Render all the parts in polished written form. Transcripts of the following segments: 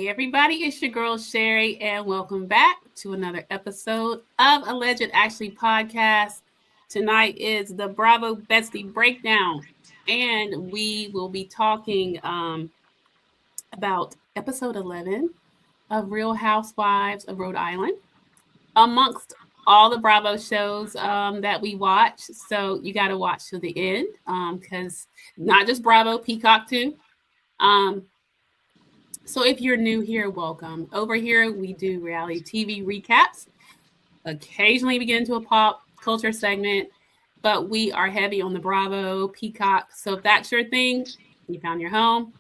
Hey everybody, it's your girl Sherry, and welcome back to another episode of Alleged Actually Podcast. Tonight is the Bravo Bestie breakdown, and we will be talking about episode 11 of Real Housewives of Rhode Island, amongst all the Bravo shows that we watch. So you got to watch to the end because not just Bravo, Peacock too. So if you're new here, welcome. Over here, we do reality TV recaps. Occasionally we get into a pop culture segment, but we are heavy on the Bravo, Peacock. So if that's your thing, you found your home,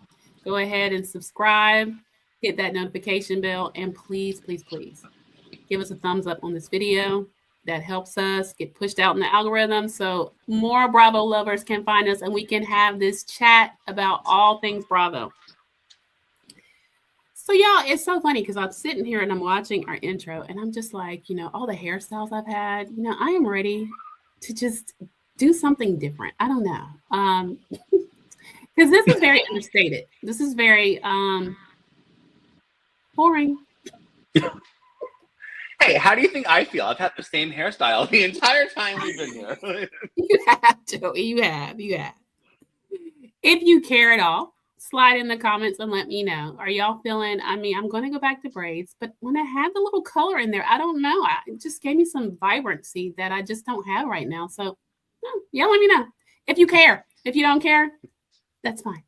go ahead and subscribe, hit that notification bell, and please, please, please give us a thumbs up on this video. That helps us get pushed out in the algorithm so more Bravo lovers can find us and we can have this chat about all things Bravo. So y'all, it's so funny because I'm sitting here and I'm watching our intro and I'm just like, all the hairstyles I've had, I am ready to just do something different. I don't know. Because this is very understated. This is very boring. Hey, how do you think I feel? I've had the same hairstyle the entire time we've been here. You have, Joey. You have. If you care at all, slide in the comments and let me know. Are y'all feeling, I'm going to go back to braids, but when I had the little color in there, I don't know. It just gave me some vibrancy that I just don't have right now. So, yeah, let me know. If you care. If you don't care, that's fine.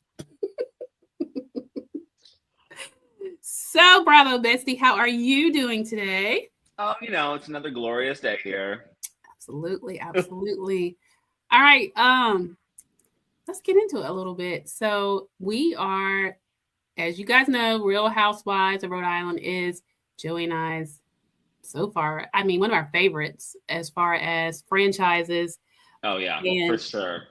So, Bravo Bestie, how are you doing today? Oh, it's another glorious day here. Absolutely. All right. Let's get into it a little bit. So we are, as you guys know, Real Housewives of Rhode Island is Joey and I's so far. One of our favorites as far as franchises. Oh yeah, for sure.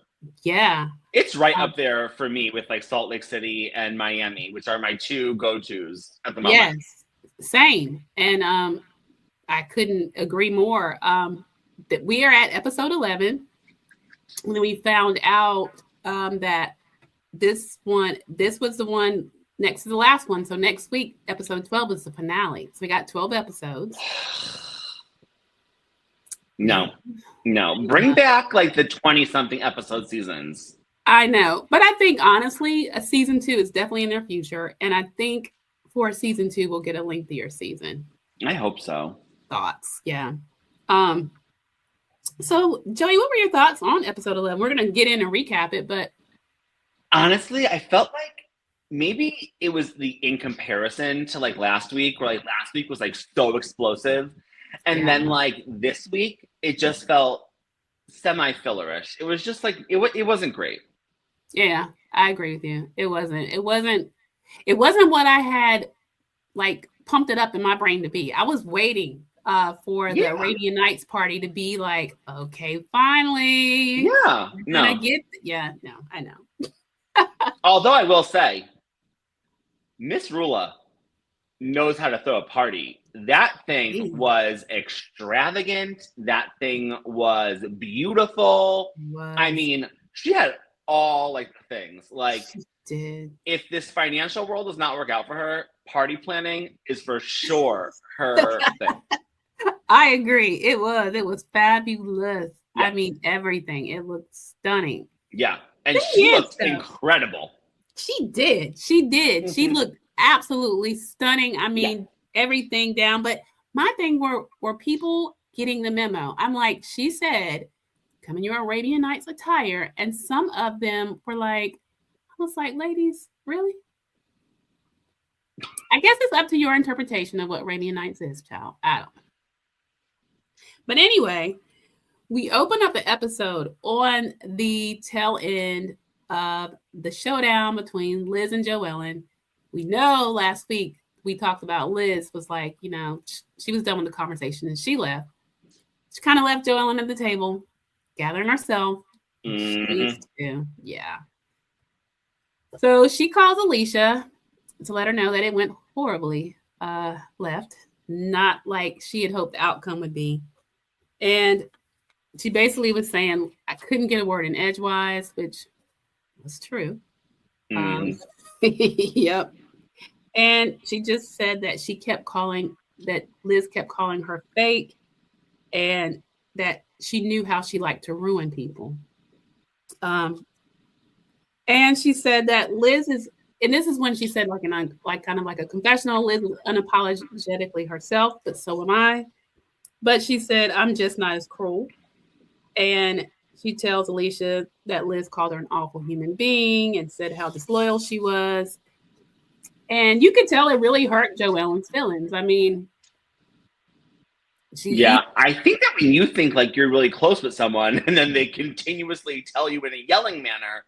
Yeah. It's right up there for me with like Salt Lake City and Miami, which are my two go-tos at the moment. Yes, same. And I couldn't agree more. That we are at episode 11. And then we found out that this was the one next to the last one. So next week, episode 12 is the finale. So we got 12 episodes. No. Bring back like the 20-something episode seasons. I know. But I think, honestly, a season 2 is definitely in their future. And I think for season 2, we'll get a lengthier season. I hope so. Thoughts. Yeah. So, Joey, what were your thoughts on episode 11? We're going to get in and recap it, but... Honestly, I felt like maybe it was in comparison to like last week, where like last week was like so explosive. And then like this week, it just felt semi-fillerish. It was just like, it wasn't great. Yeah, I agree with you. It wasn't what I had like pumped it up in my brain to be. I was waiting for the Arabian Knights party to be like, okay, finally. Yeah. I know. Although I will say, Miss Rulla knows how to throw a party. That thing was extravagant. That thing was beautiful. She had all like the things. Like, she did. If this financial world does not work out for her, party planning is for sure her thing. I agree. It was fabulous. Yeah. Everything. It looked stunning. Yeah. And she looked incredible. She did. Mm-hmm. She looked absolutely stunning. Everything down. But my thing were people getting the memo. I'm like, she said, come in your Arabian Knights attire. And some of them were like, I was like, ladies, really? I guess it's up to your interpretation of what Arabian Knights is, child. I don't know. But anyway, we open up the episode on the tail end of the showdown between Liz and Joellen. We know last week we talked about Liz was like, she was done with the conversation and she left. She kind of left Joellen at the table, gathering herself. Mm-hmm. Yeah. So she calls Alicia to let her know that it went horribly left, not like she had hoped the outcome would be. And she basically was saying, I couldn't get a word in edgewise, which was true. Yep. And she just said that Liz kept calling her fake, and that she knew how she liked to ruin people. And she said that Liz is, and this is when she said kind of like a confessional. Liz is unapologetically herself, but so am I. But she said, I'm just not as cruel. And she tells Alicia that Liz called her an awful human being and said how disloyal she was. And you could tell it really hurt Joellen's feelings. I mean, I think that when you think like you're really close with someone and then they continuously tell you in a yelling manner,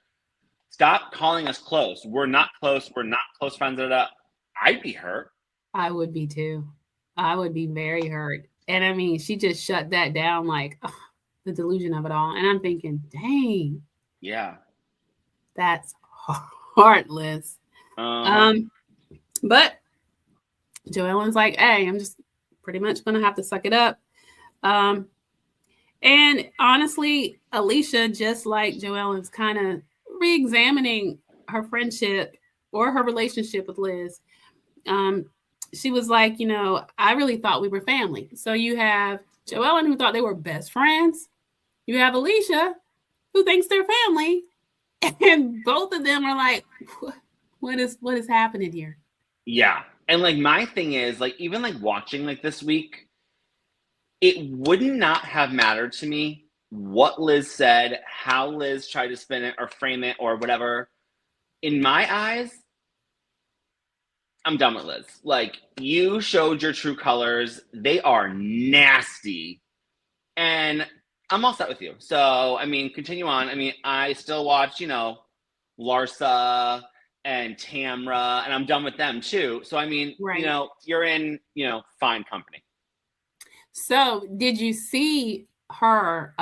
stop calling us close. We're not close. We're not close friends. I'd be hurt. I would be too. I would be very hurt. And I mean, she just shut that down, like the delusion of it all. And I'm thinking, dang. Yeah. That's heartless. But Joellen's like, hey, I'm just pretty much going to have to suck it up. And honestly, Alicia, just like Joellen's kind of re-examining her friendship or her relationship with Liz. She was like, I really thought we were family. So you have Joellen, who thought they were best friends. You have Alicia, who thinks they're family. And both of them are like, what is happening here? Yeah. And like my thing is like, even like watching like this week, it would not have mattered to me what Liz said, how Liz tried to spin it or frame it or whatever. In my eyes, I'm done with Liz. Like, you showed your true colors. They are nasty. And I'm all set with you. So, I mean, continue on. I mean, I still watch, Larsa and Tamra, and I'm done with them too. So, I mean, right. You're in, fine company. So, did you see her,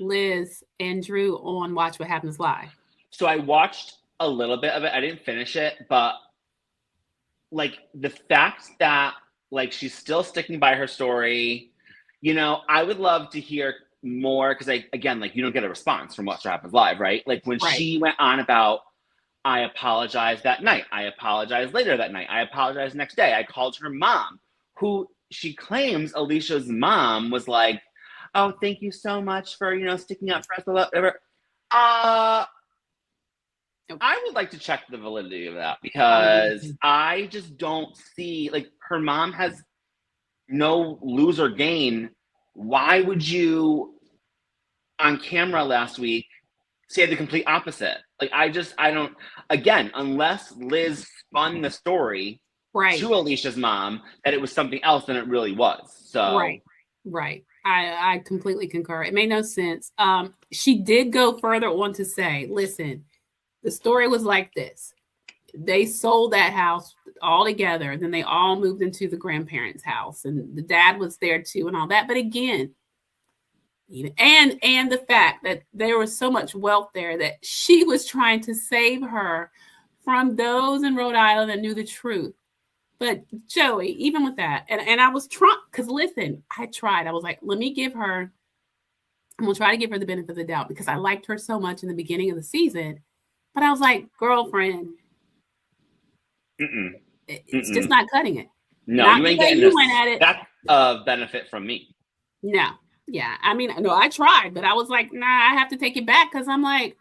Liz and Drew on Watch What Happens Live? So, I watched a little bit of it. I didn't finish it, but like the fact that like she's still sticking by her story, I would love to hear more because again, like you don't get a response from Watch What Happens Live, right? Like when she went on about, I apologized that night, I apologized later that night, I apologized next day, I called her mom, who she claims Alicia's mom was like, oh, thank you so much for sticking up for us, whatever. I would like to check the validity of that because I just don't see, like, her mom has no lose or gain. Why would you, on camera last week, say the complete opposite? Like, I don't, again, unless Liz spun the story to Alicia's mom that it was something else than it really was. So, right. I completely concur. It made no sense. She did go further on to say, listen, the story was like this. They sold that house all together. Then they all moved into the grandparents' house. And the dad was there too and all that. But again, and the fact that there was so much wealth there that she was trying to save her from those in Rhode Island that knew the truth. But Joey, even with that, and I was trying, because listen, I tried. I was like, I'm going to try to give her the benefit of the doubt because I liked her so much in the beginning of the season. But I was like, girlfriend, it's just not cutting it. No, not you ain't getting that benefit from me. No. Yeah. I mean, no, I tried, but I was like, nah, I have to take it back because I'm like,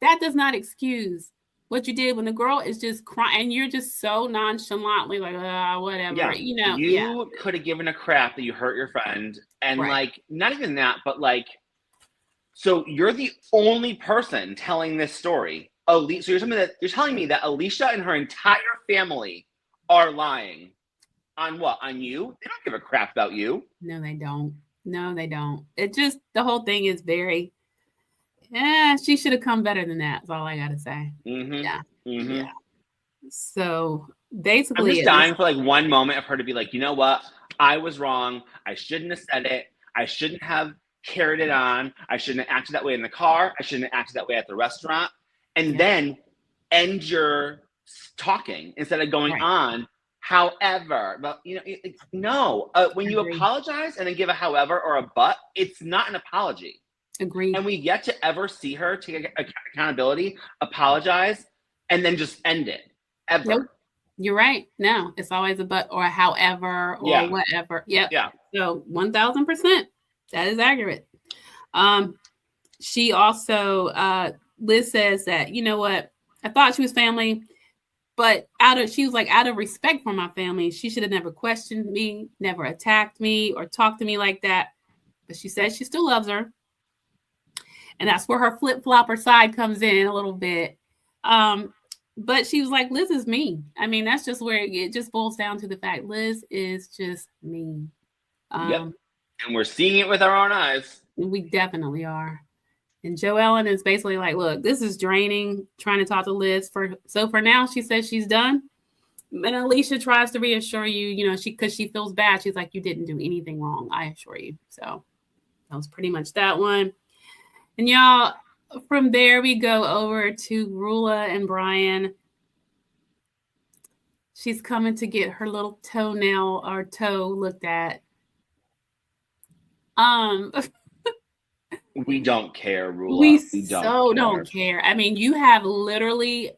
that does not excuse what you did when the girl is just crying and you're just so nonchalantly like, whatever. Yeah. You could have given a crap that you hurt your friend. And like, not even that, but like, so you're the only person telling this story. So you're telling me that Alicia and her entire family are lying on what? On you? They don't give a crap about you. No, they don't. It just, the whole thing is very, she should have come better than that. That's all I got to say. Mm-hmm. Yeah. Mm-hmm. Yeah. So basically, I'm just dying for like one moment of her to be like, you know what? I was wrong. I shouldn't have said it. I shouldn't have carried it on. I shouldn't have acted that way in the car. I shouldn't have acted that way at the restaurant. And then end your talking instead of going on. However, but no, when you apologize and then give a however or a but, it's not an apology. Agreed. And we yet to ever see her take accountability, apologize, and then just end it ever. You're right. No, it's always a but or a however or whatever. Yep. Yeah. So 1000%. That is accurate. She also, Liz says that, you know what? I thought she was family, but she was like, out of respect for my family, she should have never questioned me, never attacked me or talked to me like that. But she says she still loves her. And that's where her flip-flopper side comes in a little bit. But she was like, Liz is mean. I mean, that's just where it just boils down to the fact Liz is just mean. Yep. And we're seeing it with our own eyes. We definitely are. And Joellen is basically like, look, this is draining, trying to talk to Liz. So for now, she says she's done. And Alicia tries to reassure you, because she feels bad. She's like, you didn't do anything wrong, I assure you. So that was pretty much that one. And y'all, from there, we go over to Rulla and Brian. She's coming to get her little toenail or toe looked at. We don't care, Rulla. We don't care. I mean, you have literally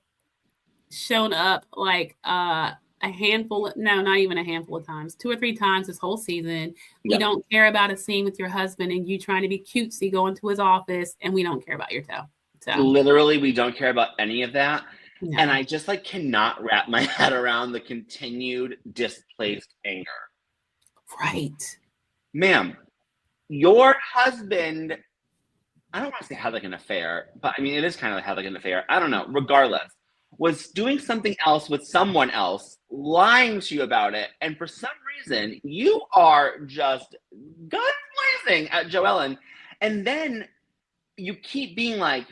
shown up like not even a handful of times, 2 or 3 times this whole season. We don't care about a scene with your husband and you trying to be cutesy going to his office, and we don't care about your toe. So literally, we don't care about any of that. No. And I just cannot wrap my head around the continued displaced anger. Right. Ma'am, your husband, I don't want to say had an affair, but I mean, it is kind of like an affair. I don't know. Regardless, was doing something else with someone else, lying to you about it. And for some reason, you are just gun blazing at Joellen. And then you keep being like,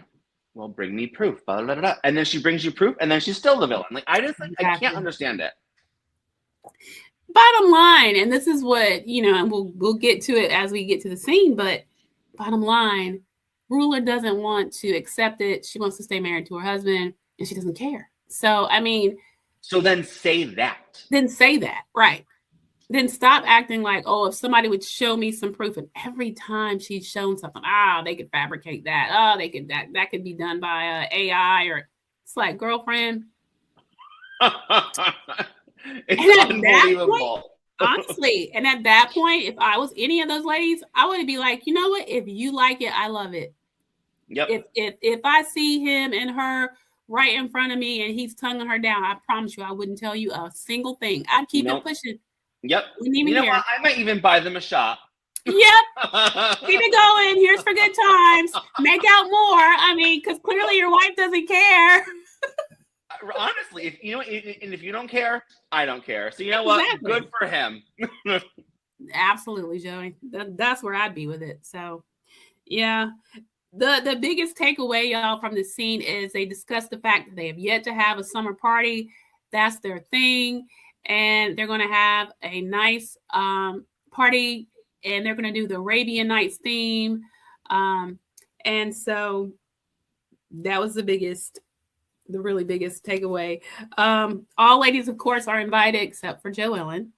well, bring me proof. Blah, blah, blah, blah. And then she brings you proof, and then she's still the villain. Exactly. I can't understand it. Bottom line, and this is what, and we'll get to it as we get to the scene, but bottom line, Rulla doesn't want to accept it. She wants to stay married to her husband, and she doesn't care. So, I mean. So then say that. Then say that, right. Then stop acting like, oh, if somebody would show me some proof, and every time she's shown something, they could fabricate that. Oh, they could that could be done by AI, or it's like, girlfriend. It's unbelievable. Point, honestly, and at that point, if I was any of those ladies, I would be like, you know what? If you like it, I love it. Yep. If I see him and her right in front of me and he's tonguing her down, I promise you, I wouldn't tell you a single thing. I'd keep it pushing. Yep. You know what? I might even buy them a shot. Yep. Keep it going. Here's for good times. Make out more. I mean, because clearly your wife doesn't care. Honestly, if you don't care, I don't care. So you know what? Good for him. Absolutely, Joey. That's where I'd be with it. So, yeah. The biggest takeaway, y'all, from the scene is they discuss the fact that they have yet to have a summer party. That's their thing. And they're going to have a nice party, and they're going to do the Arabian Knights theme. And so that was the really biggest takeaway. All ladies, of course, are invited except for Joellen.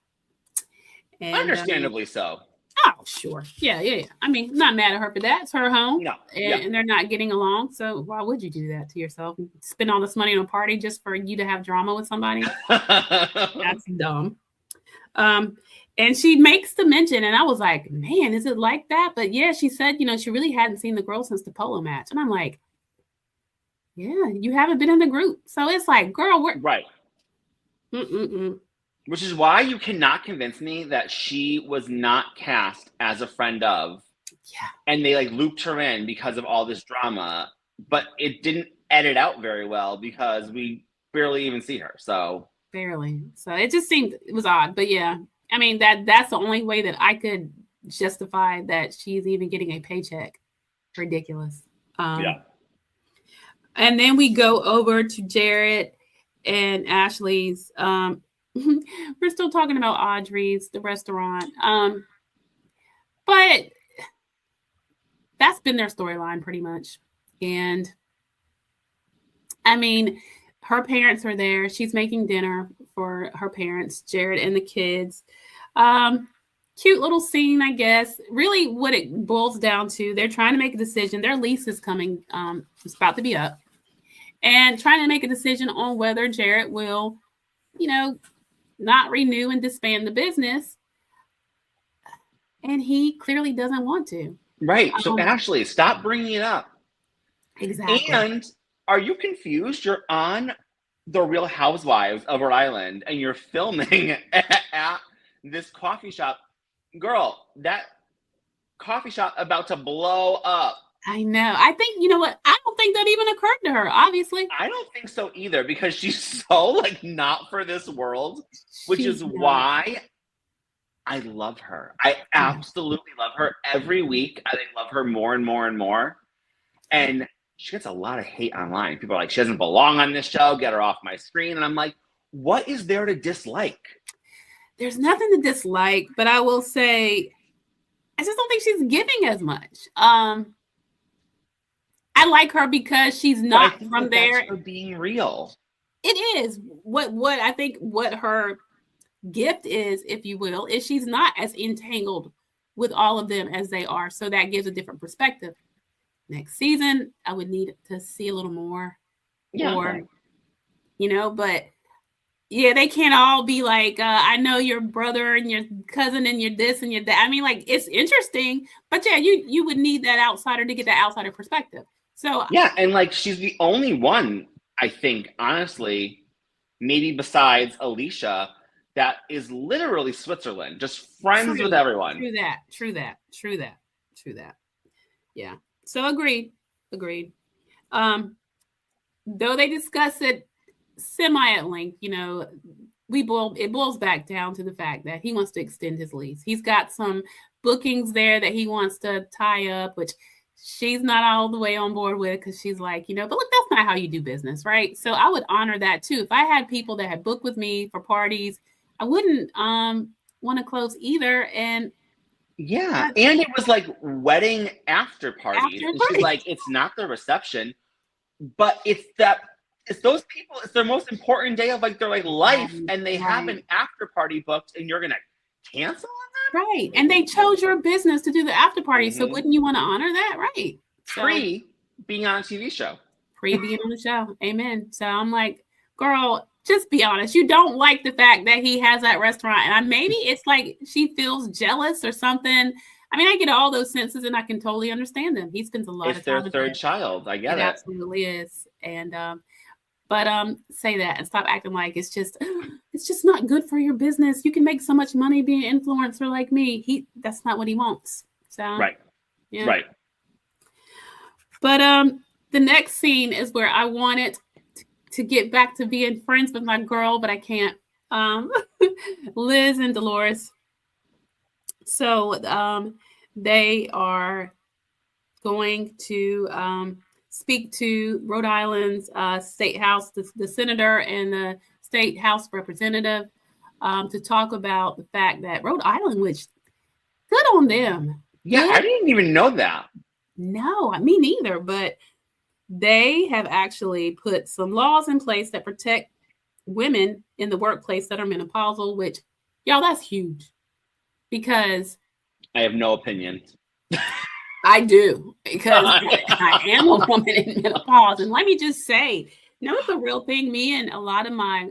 And, understandably so. Oh, sure. Yeah. I mean, not mad at her for that. It's her home. No. And they're not getting along. So why would you do that to yourself? Spend all this money on a party just for you to have drama with somebody? That's dumb. And she makes the mention, and I was like, man, is it like that? But yeah, she said, she really hadn't seen the girl since the polo match. And I'm like, yeah, you haven't been in the group. So it's like, girl, we're right. Which is why you cannot convince me that she was not cast as a friend of. Yeah. And they looped her in because of all this drama, but it didn't edit out very well because we barely even see her. So barely. So it just seemed it was odd. But yeah, I mean that's the only way that I could justify that she's even getting a paycheck. Ridiculous. Yeah. And then we go over to Jarrett and Ashley's. We're still talking about Audrey's, the restaurant. But that's been their storyline pretty much. And I mean, her parents are there. She's making dinner for her parents, Jarrett and the kids. Cute little scene, I guess. Really what it boils down to, they're trying to make a decision. Their lease is coming, it's about to be up. And trying to make a decision on whether Jarrett will not renew and disband the business. And he clearly doesn't want to. Right. So Ashley, stop bringing it up. Exactly. And are you confused? You're on the Real Housewives of Rhode Island and you're filming at this coffee shop. Girl, that coffee shop about to blow up. I know. I think, you know what? I don't think that even occurred to her, obviously. I don't think so either, because she's so not for this world, which is why I love her. I absolutely love her. Every week, I love her more and more and more. And she gets a lot of hate online. People are like, she doesn't belong on this show. Get her off my screen. And I'm like, what is there to dislike? There's nothing to dislike, but I will say, I just don't think she's giving as much. I like her because she's not from there. That's her being real. It is. What I think what her gift is, if you will, is she's not as entangled with all of them as they are. So that gives a different perspective. Next season, I would need to see a little more. Yeah. Or, but yeah, they can't all be like, I know your brother and your cousin and your this and your that. I mean, it's interesting, but yeah, you would need that outsider to get that outsider perspective. So yeah, and she's the only one, I think, honestly, maybe besides Alicia, that is literally Switzerland, just friends with everyone. True that. Yeah. So agreed. Though they discuss it semi at length, it boils back down to the fact that he wants to extend his lease. He's got some bookings there that he wants to tie up, which she's not all the way on board with, because she's like, but look, that's not how you do business, right? So I would honor that too. If I had people that had booked with me for parties, I wouldn't want to close either. And yeah, and it was wedding after parties. And she's like, it's not the reception, but it's those people, it's their most important day of their life, and they have an after party booked, and you're gonna cancel on that? Right. And they chose your business to do the after party. Mm-hmm. So wouldn't you want to honor that? Right. Pre being on a TV show. Pre being on the show. Amen. So I'm like, girl, just be honest. You don't like the fact that he has that restaurant. And maybe it's she feels jealous or something. I mean, I get all those senses and I can totally understand them. He spends a lot of time. It's their third child. I get it. It absolutely is. And but say that and stop acting like it's just not good for your business. You can make so much money being an influencer like me. That's not what he wants. So right. Yeah. Right. But the next scene is where I wanted to get back to being friends with my girl, but I can't. Liz and Dolores. So they are going to speak to Rhode Island's state house, the senator and the state house representative, to talk about the fact that Rhode Island, which good on them. Yeah, I didn't even know that. No, me neither. But they have actually put some laws in place that protect women in the workplace that are menopausal, which, y'all, that's huge. Because I have no opinion. I do, because I am a woman in menopause. And let me just say, it's a real thing. Me and a lot of my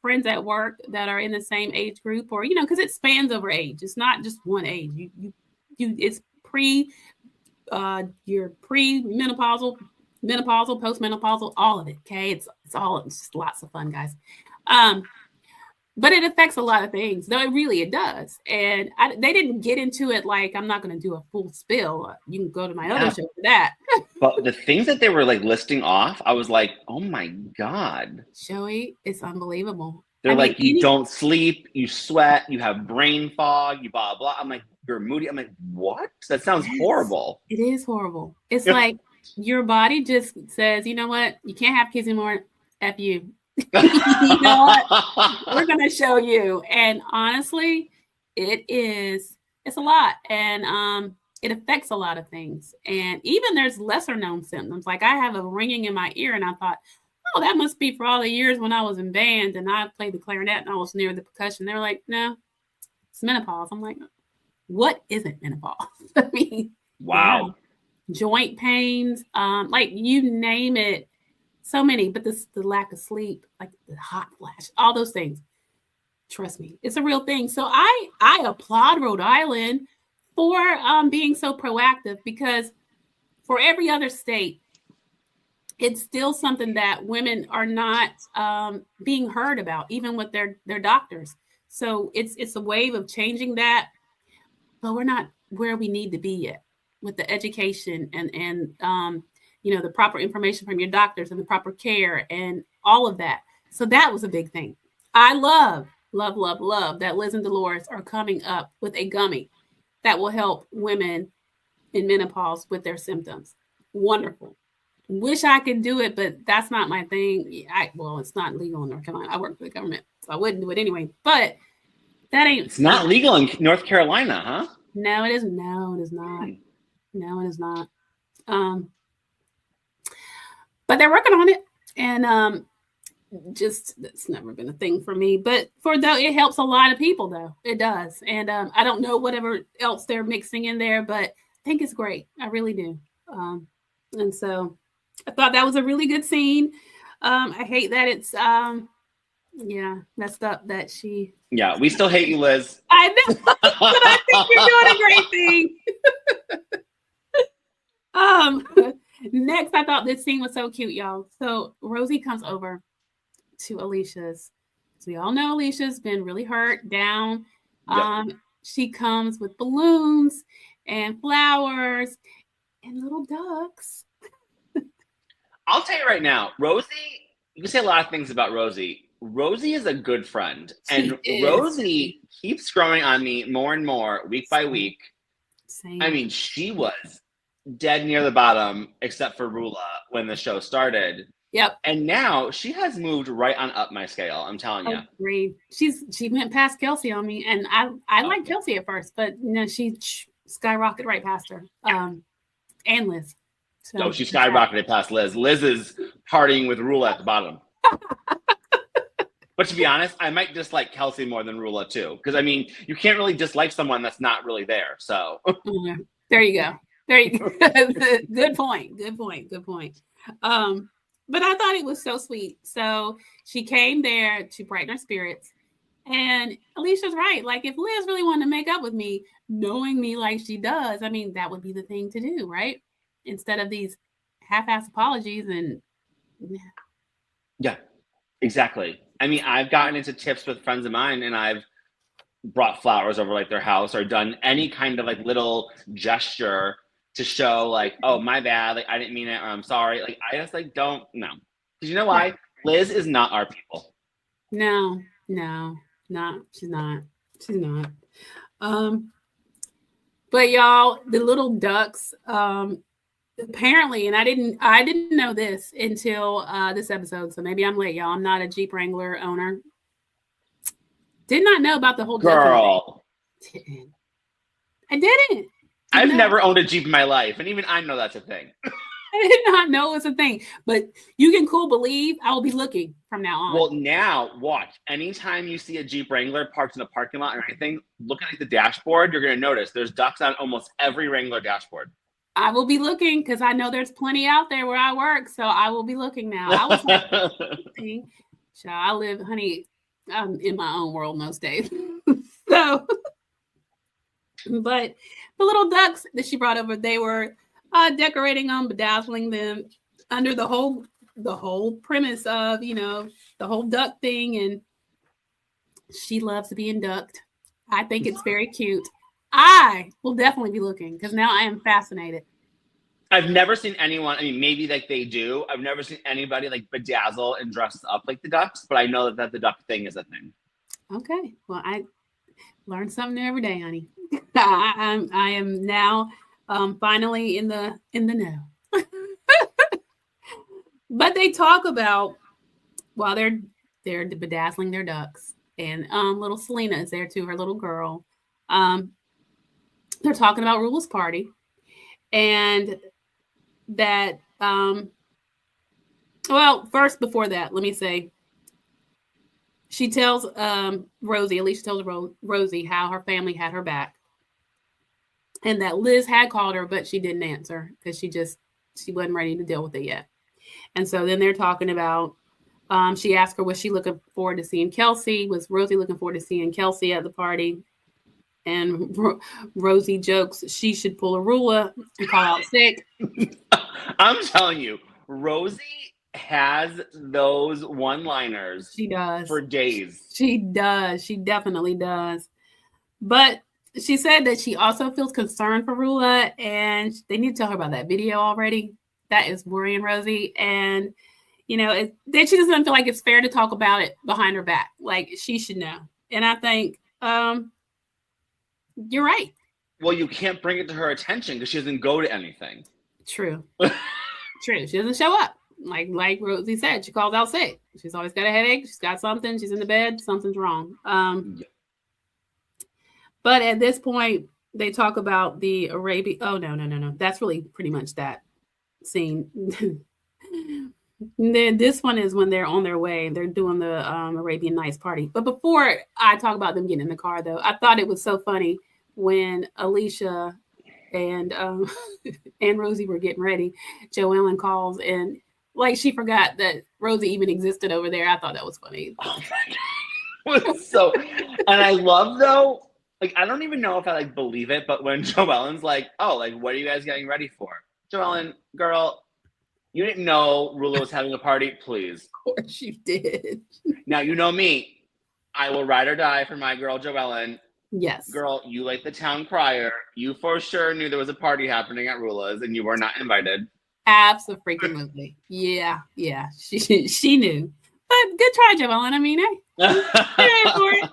friends at work that are in the same age group, or, because it spans over age. It's not just one age. It's you're pre-menopausal, menopausal, postmenopausal, all of it. Okay. It's just lots of fun, guys. But it affects a lot of things. No, it does. And they didn't get into it I'm not going to do a full spill. You can go to my other show for that. But the things that they were listing off, I was like, oh my God. Joey, it's unbelievable. They're you don't sleep, you sweat, you have brain fog, you blah, blah. I'm like, you're moody. I'm like, what? That sounds horrible. It is horrible. It's your body just says, you know what? You can't have kids anymore. F you. You know what? We're going to show you. And honestly, it's a lot. And it affects a lot of things. And even there's lesser known symptoms. I have a ringing in my ear, and I thought, oh, that must be for all the years when I was in band and I played the clarinet and I was near the percussion. They were like, no, it's menopause. I'm like, what isn't menopause? I mean, wow. Joint pains, you name it. So many, but the lack of sleep, like the hot flash, all those things. Trust me, it's a real thing. So I applaud Rhode Island for being so proactive, because for every other state, it's still something that women are not being heard about, even with their doctors. So it's a wave of changing that, but we're not where we need to be yet with the education and the proper information from your doctors and the proper care and all of that. So that was a big thing. I love that Liz and Dolores are coming up with a gummy that will help women in menopause with their symptoms. Wonderful. Wish I could do it, but that's not my thing. It's not legal in North Carolina. I work for the government, so I wouldn't do it anyway. But that ain't. It's not legal in North Carolina, huh? No, it is. No, it is not. No, it is not. But they're working on it, and just that's never been a thing for me. But it helps a lot of people, though. It does, and I don't know whatever else they're mixing in there, but I think it's great. I really do. And so I thought that was a really good scene. I hate that it's messed up that she. Yeah, we still hate you, Liz. I know, but I think you're doing a great thing. Next, I thought this scene was so cute, y'all. So Rosie comes over to Alicia's. So we all know Alicia's been really hurt, down. Yep. She comes with balloons and flowers and little ducks. I'll tell you right now, Rosie, you can say a lot of things about Rosie. Rosie is a good friend. And Rosie keeps growing on me more and more week by week. Same. I mean, she was dead near the bottom, except for Rulla when the show started. Yep. And now she has moved right on up my scale. I'm telling you. Agreed. She went past Kelsey on me, and I liked Kelsey at first, but she skyrocketed right past her. And Liz. So she skyrocketed past Liz. Liz is partying with Rulla at the bottom. But to be honest, I might dislike Kelsey more than Rulla too, because I mean, you can't really dislike someone that's not really there. So there you go. Good point. But I thought it was so sweet. So she came there to brighten her spirits. And Alicia's right. Like, if Liz really wanted to make up with me, knowing me like she does, I mean, that would be the thing to do, right? Instead of these half-ass apologies and yeah, exactly. I mean, I've gotten into tips with friends of mine, and I've brought flowers over like their house or done any kind of like little gesture to show like, oh, my bad, like I didn't mean it, or I'm sorry. Like I just like don't know. Because you know why? Liz is not our people. No, she's not. But y'all, the little ducks, apparently, and I didn't know this until this episode, so maybe I'm late, y'all. I'm not a Jeep Wrangler owner. Did not know about the whole girl. I didn't. I've never owned a Jeep in my life, and even I know that's a thing. I did not know it's a thing, but you can believe I will be looking from now on. Well, now watch. Anytime you see a Jeep Wrangler parked in a parking lot or anything, looking at the dashboard, you're going to notice there's ducks on almost every Wrangler dashboard. I will be looking because I know there's plenty out there where I work, so I will be looking now. I was like, I live, honey, I'm in my own world most days. So, but the little ducks that she brought over, they were decorating them, bedazzling them under the whole premise of, the whole duck thing. And she loves to be induct. I think it's very cute. I will definitely be looking because now I am fascinated. I've never seen anyone, I mean, maybe like they do. I've never seen anybody like bedazzle and dress up like the ducks, but I know that the duck thing is a thing. Okay. Well, I learn something new every day, honey. I am now finally in the know. But they talk about while they're bedazzling their ducks, and little Selena is there too, her little girl. They're talking about Rulla's party, and that first before that, let me say, she tells Rosie, Alicia tells Rosie how her family had her back, and that Liz had called her, but she didn't answer because she wasn't ready to deal with it yet. And so then they're talking about, she asked her, was she looking forward to seeing Kelsey? Was Rosie looking forward to seeing Kelsey at the party? And Rosie jokes she should pull a Rulla and call out sick. I'm telling you, Rosie has those one-liners. She does. For days. She does. She definitely does. But she said that she also feels concerned for Rulla, and they need to tell her about that video already. That is worrying Rosie. And, you know, then she doesn't feel like it's fair to talk about it behind her back. Like, she should know. And I think you're right. Well, you can't bring it to her attention because she doesn't go to anything. True. True. She doesn't show up. Like Rosie said, she calls out sick. She's always got a headache. She's got something. She's in the bed. Something's wrong. But at this point, they talk about the Arabian. Oh, no. That's really pretty much that scene. Then this one is when they're on their way. They're doing the Arabian Knights party. But before I talk about them getting in the car, though, I thought it was so funny when Alicia and Rosie were getting ready. Joellen calls and like she forgot that Rosie even existed over there. I thought that was funny. Oh my God. So, and I love though, like I don't even know if I like believe it, but when Joellen's like, "Oh, like what are you guys getting ready for?" Joellen, girl, you didn't know Rulla was having a party, please. Of course you did. Now you know me. I will ride or die for my girl Joellen. Yes. Girl, you like the town crier. You for sure knew there was a party happening at Rulla's and you were not invited. Absolutely. Yeah. She knew. But good try, Joellen. I mean, hey. For it.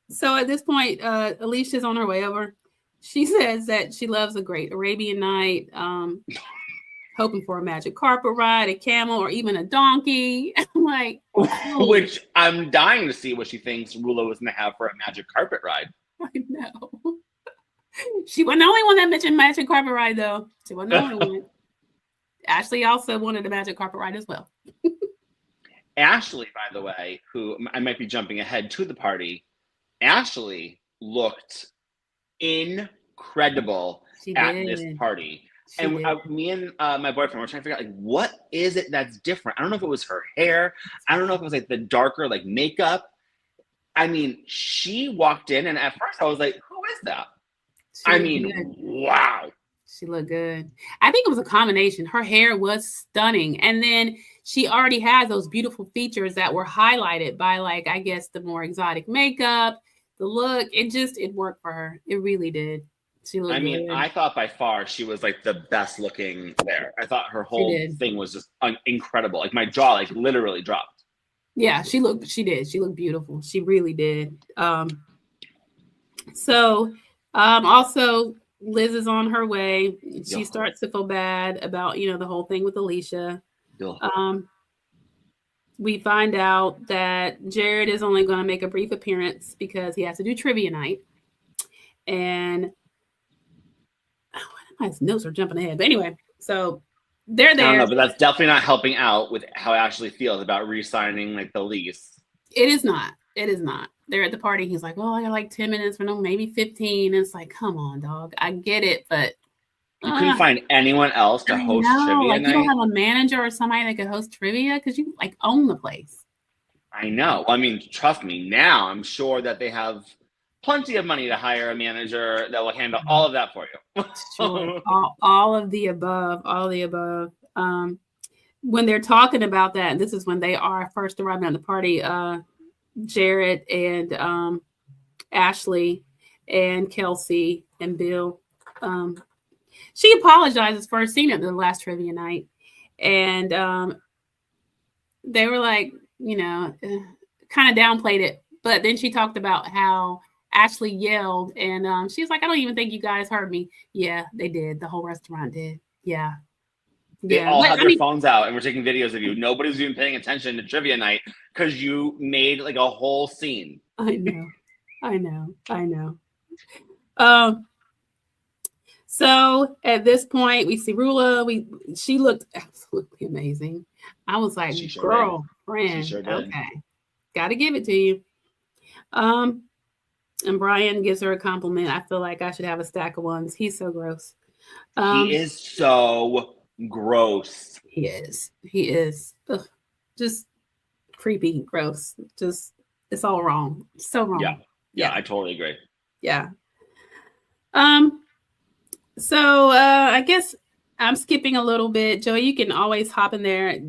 So at this point, Alicia's on her way over. She says that she loves a great Arabian night, hoping for a magic carpet ride, a camel, or even a donkey. I'm like, oh. Which I'm dying to see what she thinks Rulla was going to have for a magic carpet ride. I know. She wasn't the only one that mentioned magic carpet ride, though. She wasn't the only one. Ashley also wanted a magic carpet ride as well. Ashley, by the way, who I might be jumping ahead to the party, Ashley looked incredible at this party. And me and my boyfriend were trying to figure out, like, what is it that's different? I don't know if it was her hair. I don't know if it was, like, the darker, like, makeup. I mean, she walked in, and at first I was like, who is that? Wow. She looked good. I think it was a combination. Her hair was stunning. And then she already has those beautiful features that were highlighted by, like, I guess, the more exotic makeup, the look. It worked for her. It really did. Good. I thought by far she was like the best looking there. I thought her whole thing was just incredible. Like my jaw, like literally dropped. Yeah, she did. She looked beautiful. She really did. Also Liz is on her way. She starts to feel bad about, the whole thing with Alicia. We find out that Jared is only going to make a brief appearance because he has to do trivia night. And my notes are jumping ahead. But anyway, so they're there. I don't know, but that's definitely not helping out with how Ashley feels about re-signing like the lease. It is not. They're at the party. He's like, "Oh, I got like 10 minutes for maybe 15." And it's like, come on, dog. I get it, but you couldn't find anyone else to host trivia like night? You don't have a manager or somebody that could host trivia because you like own the place. I know. I mean, trust me. Now I'm sure that they have plenty of money to hire a manager that will handle all of that for you. Sure. all of the above. When they're talking about that, this is when they are first arriving at the party. Jared and Ashley and Kelsey and Bill. She apologizes for her scene at the last trivia night, and they were like, kind of downplayed it. But then she talked about how Ashley yelled, and she's like, "I don't even think you guys heard me." Yeah, they did. The whole restaurant did. Yeah. They all had their phones out and were taking videos of you. Nobody's even paying attention to trivia night because you made like a whole scene. I know. So at this point, we see Rulla. She looked absolutely amazing. I was like, girl, friend, okay, got to give it to you. And Brian gives her a compliment. I feel like I should have a stack of ones. He's so gross. He is so gross. He is. Ugh. Just creepy, gross. Just, it's all wrong. So wrong. Yeah, I totally agree. Yeah. So I guess I'm skipping a little bit. Joey, you can always hop in there.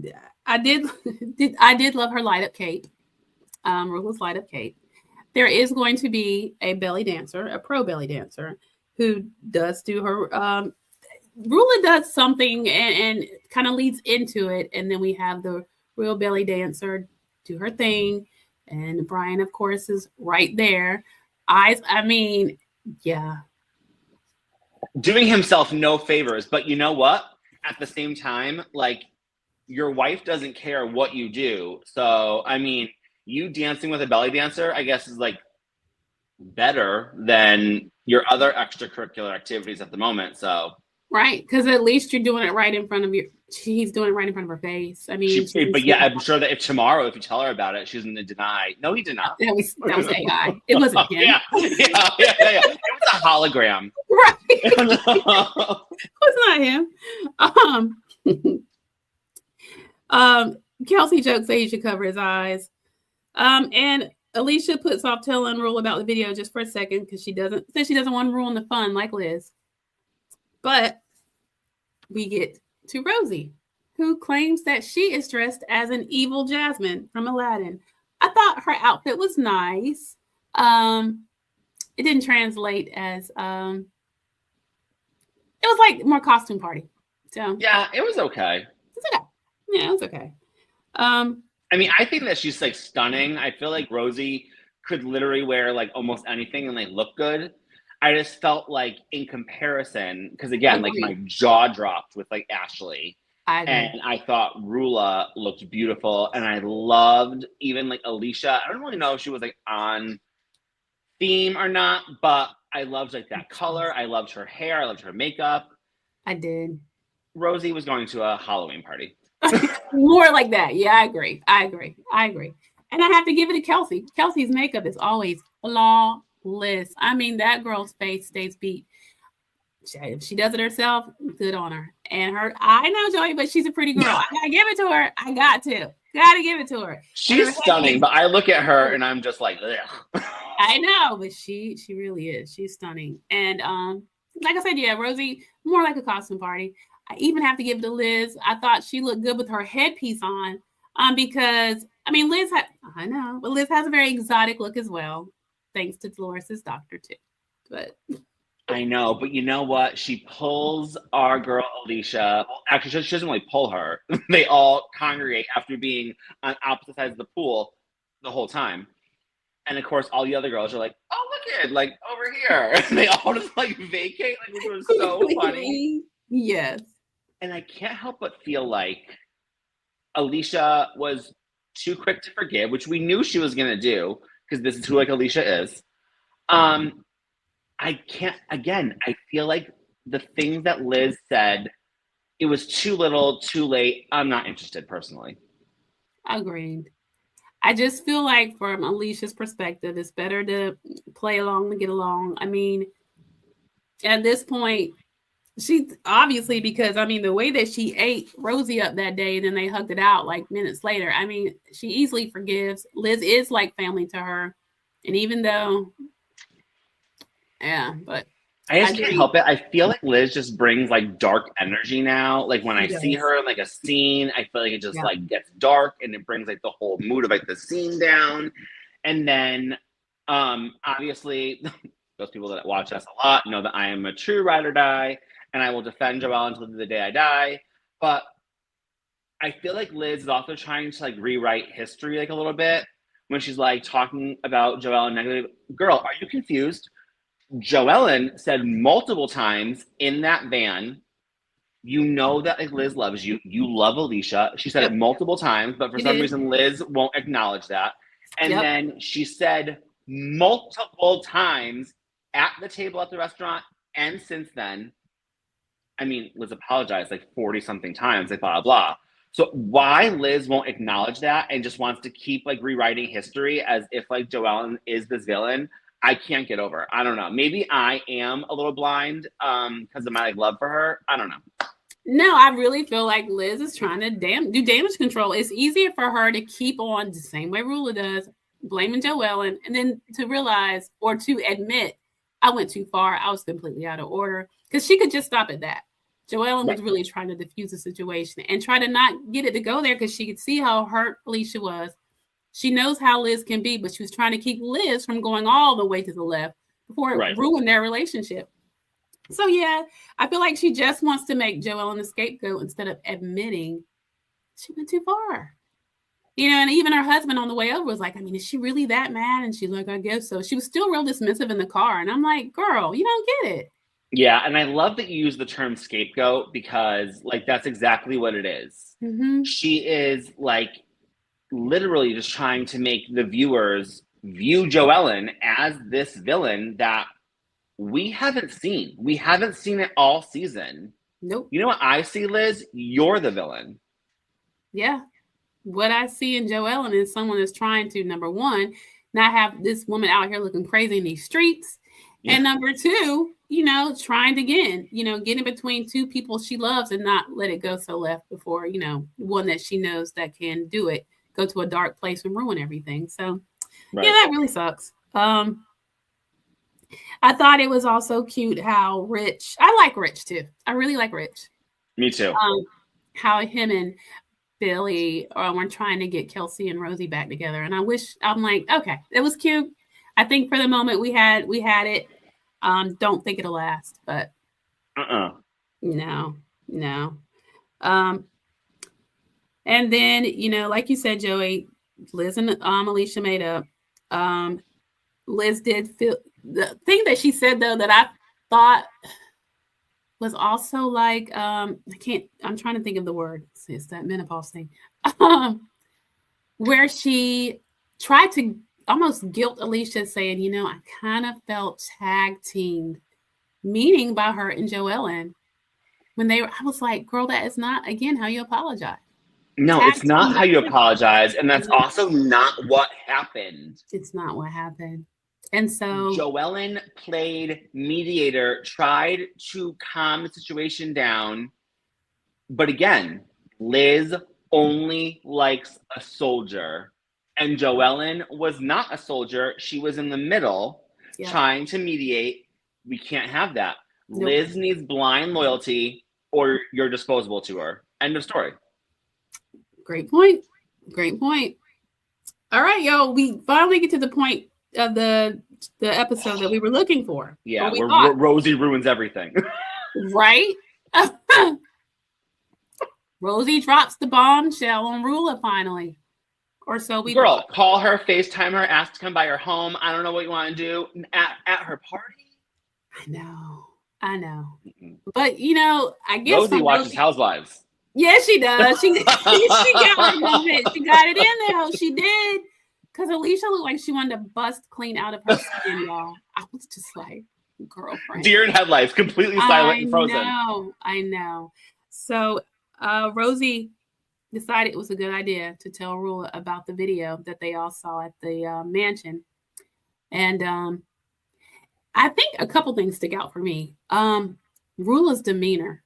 I did love her light up cape. Rulla's light up cape. There is going to be a belly dancer, a pro belly dancer, who does do her. Rulla does something and kind of leads into it, and then we have the real belly dancer do her thing, and Brian, of course, is right there. I mean, yeah. Doing himself no favors, but you know what? At the same time, like, your wife doesn't care what you do. So, I mean, you dancing with a belly dancer, I guess, is like better than your other extracurricular activities at the moment. So, right, because at least you're doing it right in front of your. He's doing it right in front of her face. I mean, but yeah, I'm sure that if you tell her about it, she's going to deny. No, he did not. That was AI. It wasn't him. Yeah. It was a hologram. Right. It was not him. Kelsey jokes that he should cover his eyes. And Alicia puts off telling Rulla about the video just for a second because she doesn't want to ruin the fun like Liz. But we get to Rosie, who claims that she is dressed as an evil Jasmine from Aladdin. I thought her outfit was nice. It didn't translate as it was like more costume party. So yeah, it was okay. It's okay. Yeah, it was okay. I mean, I think that she's like stunning. I feel like Rosie could literally wear like almost anything and like look good. I just felt like in comparison, because again, like my jaw dropped with like Ashley. And I thought Rulla looked beautiful. And I loved even like Alicia. I don't really know if she was like on theme or not, but I loved like that color. I loved her hair. I loved her makeup. I did. Rosie was going to a Halloween party. More like that. Yeah, I agree. And I have to give it to Kelsey. Kelsey's makeup is always flawless. I mean, that girl's face stays beat. If she does it herself, good on her. And I know, Joey, but she's a pretty girl. I gotta give it to her. I gotta give it to her. She's stunning, but I look at her and I'm just like, ugh. I know, but she really is. She's stunning. And like I said, yeah, Rosie, more like a costume party. I even have to give it to Liz. I thought she looked good with her headpiece on, because I mean, Liz has a very exotic look as well, thanks to Dolores's doctor too. But I know, but you know what? She pulls our girl Alicia. Well, actually, she doesn't really pull her. They all congregate after being on opposite sides of the pool the whole time. And of course, all the other girls are like, "Oh, look at like over here." And they all just like vacate. Like, it was so funny. Yes. And I can't help but feel like Alicia was too quick to forgive, which we knew she was going to do because this is who like Alicia is. I feel like the things that Liz said, it was too little, too late. I'm not interested personally. Agreed. I just feel like from Alicia's perspective, it's better to play along than get along. I mean, at this point, she obviously, because I mean, the way that she ate Rosie up that day and then they hugged it out like minutes later, I mean, she easily forgives. Liz is like family to her. And even though, yeah, but I just can't help it. I feel like Liz just brings like dark energy now. Like when I see her in like a scene, I feel like it just like gets dark and it brings like the whole mood of like the scene down. And then obviously those people that watch us a lot know that I am a true ride or die and I will defend Joelle until the day I die. But I feel like Liz is also trying to like rewrite history like a little bit when she's like talking about Joelle negatively. Girl, are you confused? Joellen said multiple times in that van, you know that like Liz loves you. You love Alicia. She said it multiple times, but for some reason Liz won't acknowledge that. And then she said multiple times at the table at the restaurant and since then, I mean, Liz apologized like 40 something times, like blah, blah. So why Liz won't acknowledge that and just wants to keep like rewriting history as if like Joellen is this villain, I can't get over. I don't know. Maybe I am a little blind because of my like, love for her. I don't know. No, I really feel like Liz is trying to do damage control. It's easier for her to keep on the same way Rulla does, blaming Joellen, and then to realize or to admit, I went too far. I was completely out of order. Because she could just stop at that. Joellen was really trying to diffuse the situation and try to not get it to go there because she could see how hurt Alicia was. She knows how Liz can be, but she was trying to keep Liz from going all the way to the left before it ruined their relationship. So, yeah, I feel like she just wants to make Joellen the scapegoat instead of admitting she went too far. You know, and even her husband on the way over was like, I mean, is she really that mad? And she's like, I guess so. She was still real dismissive in the car. And I'm like, girl, you don't get it. Yeah, and I love that you use the term scapegoat because, like, that's exactly what it is. Mm-hmm. She is, like, literally just trying to make the viewers view Joellen as this villain that we haven't seen. We haven't seen it all season. Nope. You know what I see, Liz? You're the villain. Yeah. What I see in Joellen is someone that's trying to, number one, not have this woman out here looking crazy in these streets. Yeah. And number two, you know, trying to get in between two people she loves and not let it go so left before, you know, one that she knows that can do it, go to a dark place and ruin everything. So, yeah, that really sucks. I thought it was also cute how Rich, I like Rich too. I really like Rich. Me too. How him and Billy were trying to get Kelsey and Rosie back together. And I'm like, okay, it was cute. I think for the moment we had it. Don't think it'll last, but no. And then, you know, like you said, Joey, Liz and Alicia made up. Liz did feel the thing that she said though that I thought was also like I'm trying to think of the word. It's that menopause thing. Where she tried to almost guilt Alicia, saying, you know, I kind of felt tag teamed, meaning by her and Joellen. I was like, girl, that is not, again, how you apologize. No, it's not how you apologize. And that's also not what happened. It's not what happened. And so Joellen played mediator, tried to calm the situation down. But again, Liz only likes a soldier. And Joellen was not a soldier. She was in the middle trying to mediate. We can't have that. Nope. Liz needs blind loyalty or you're disposable to her. End of story. Great point. All right, y'all. We finally get to the point of the episode that we were looking for. Yeah, where Rosie ruins everything. Right? Rosie drops the bombshell on Rulla finally. Or so we thought. Call her, FaceTime her, ask to come by her home. I don't know what you want to do at her party. I know. Mm-hmm. But you know, I guess Rosie watches Housewives. Yeah, she does. She got her moment. She got it in there. She did. Because Alicia looked like she wanted to bust clean out of her skin, y'all. I was just like, girlfriend. Deer in headlights, completely silent and frozen. I know. So Rosie decided it was a good idea to tell Rulla about the video that they all saw at the mansion. And I think a couple things stick out for me. Rulla's demeanor.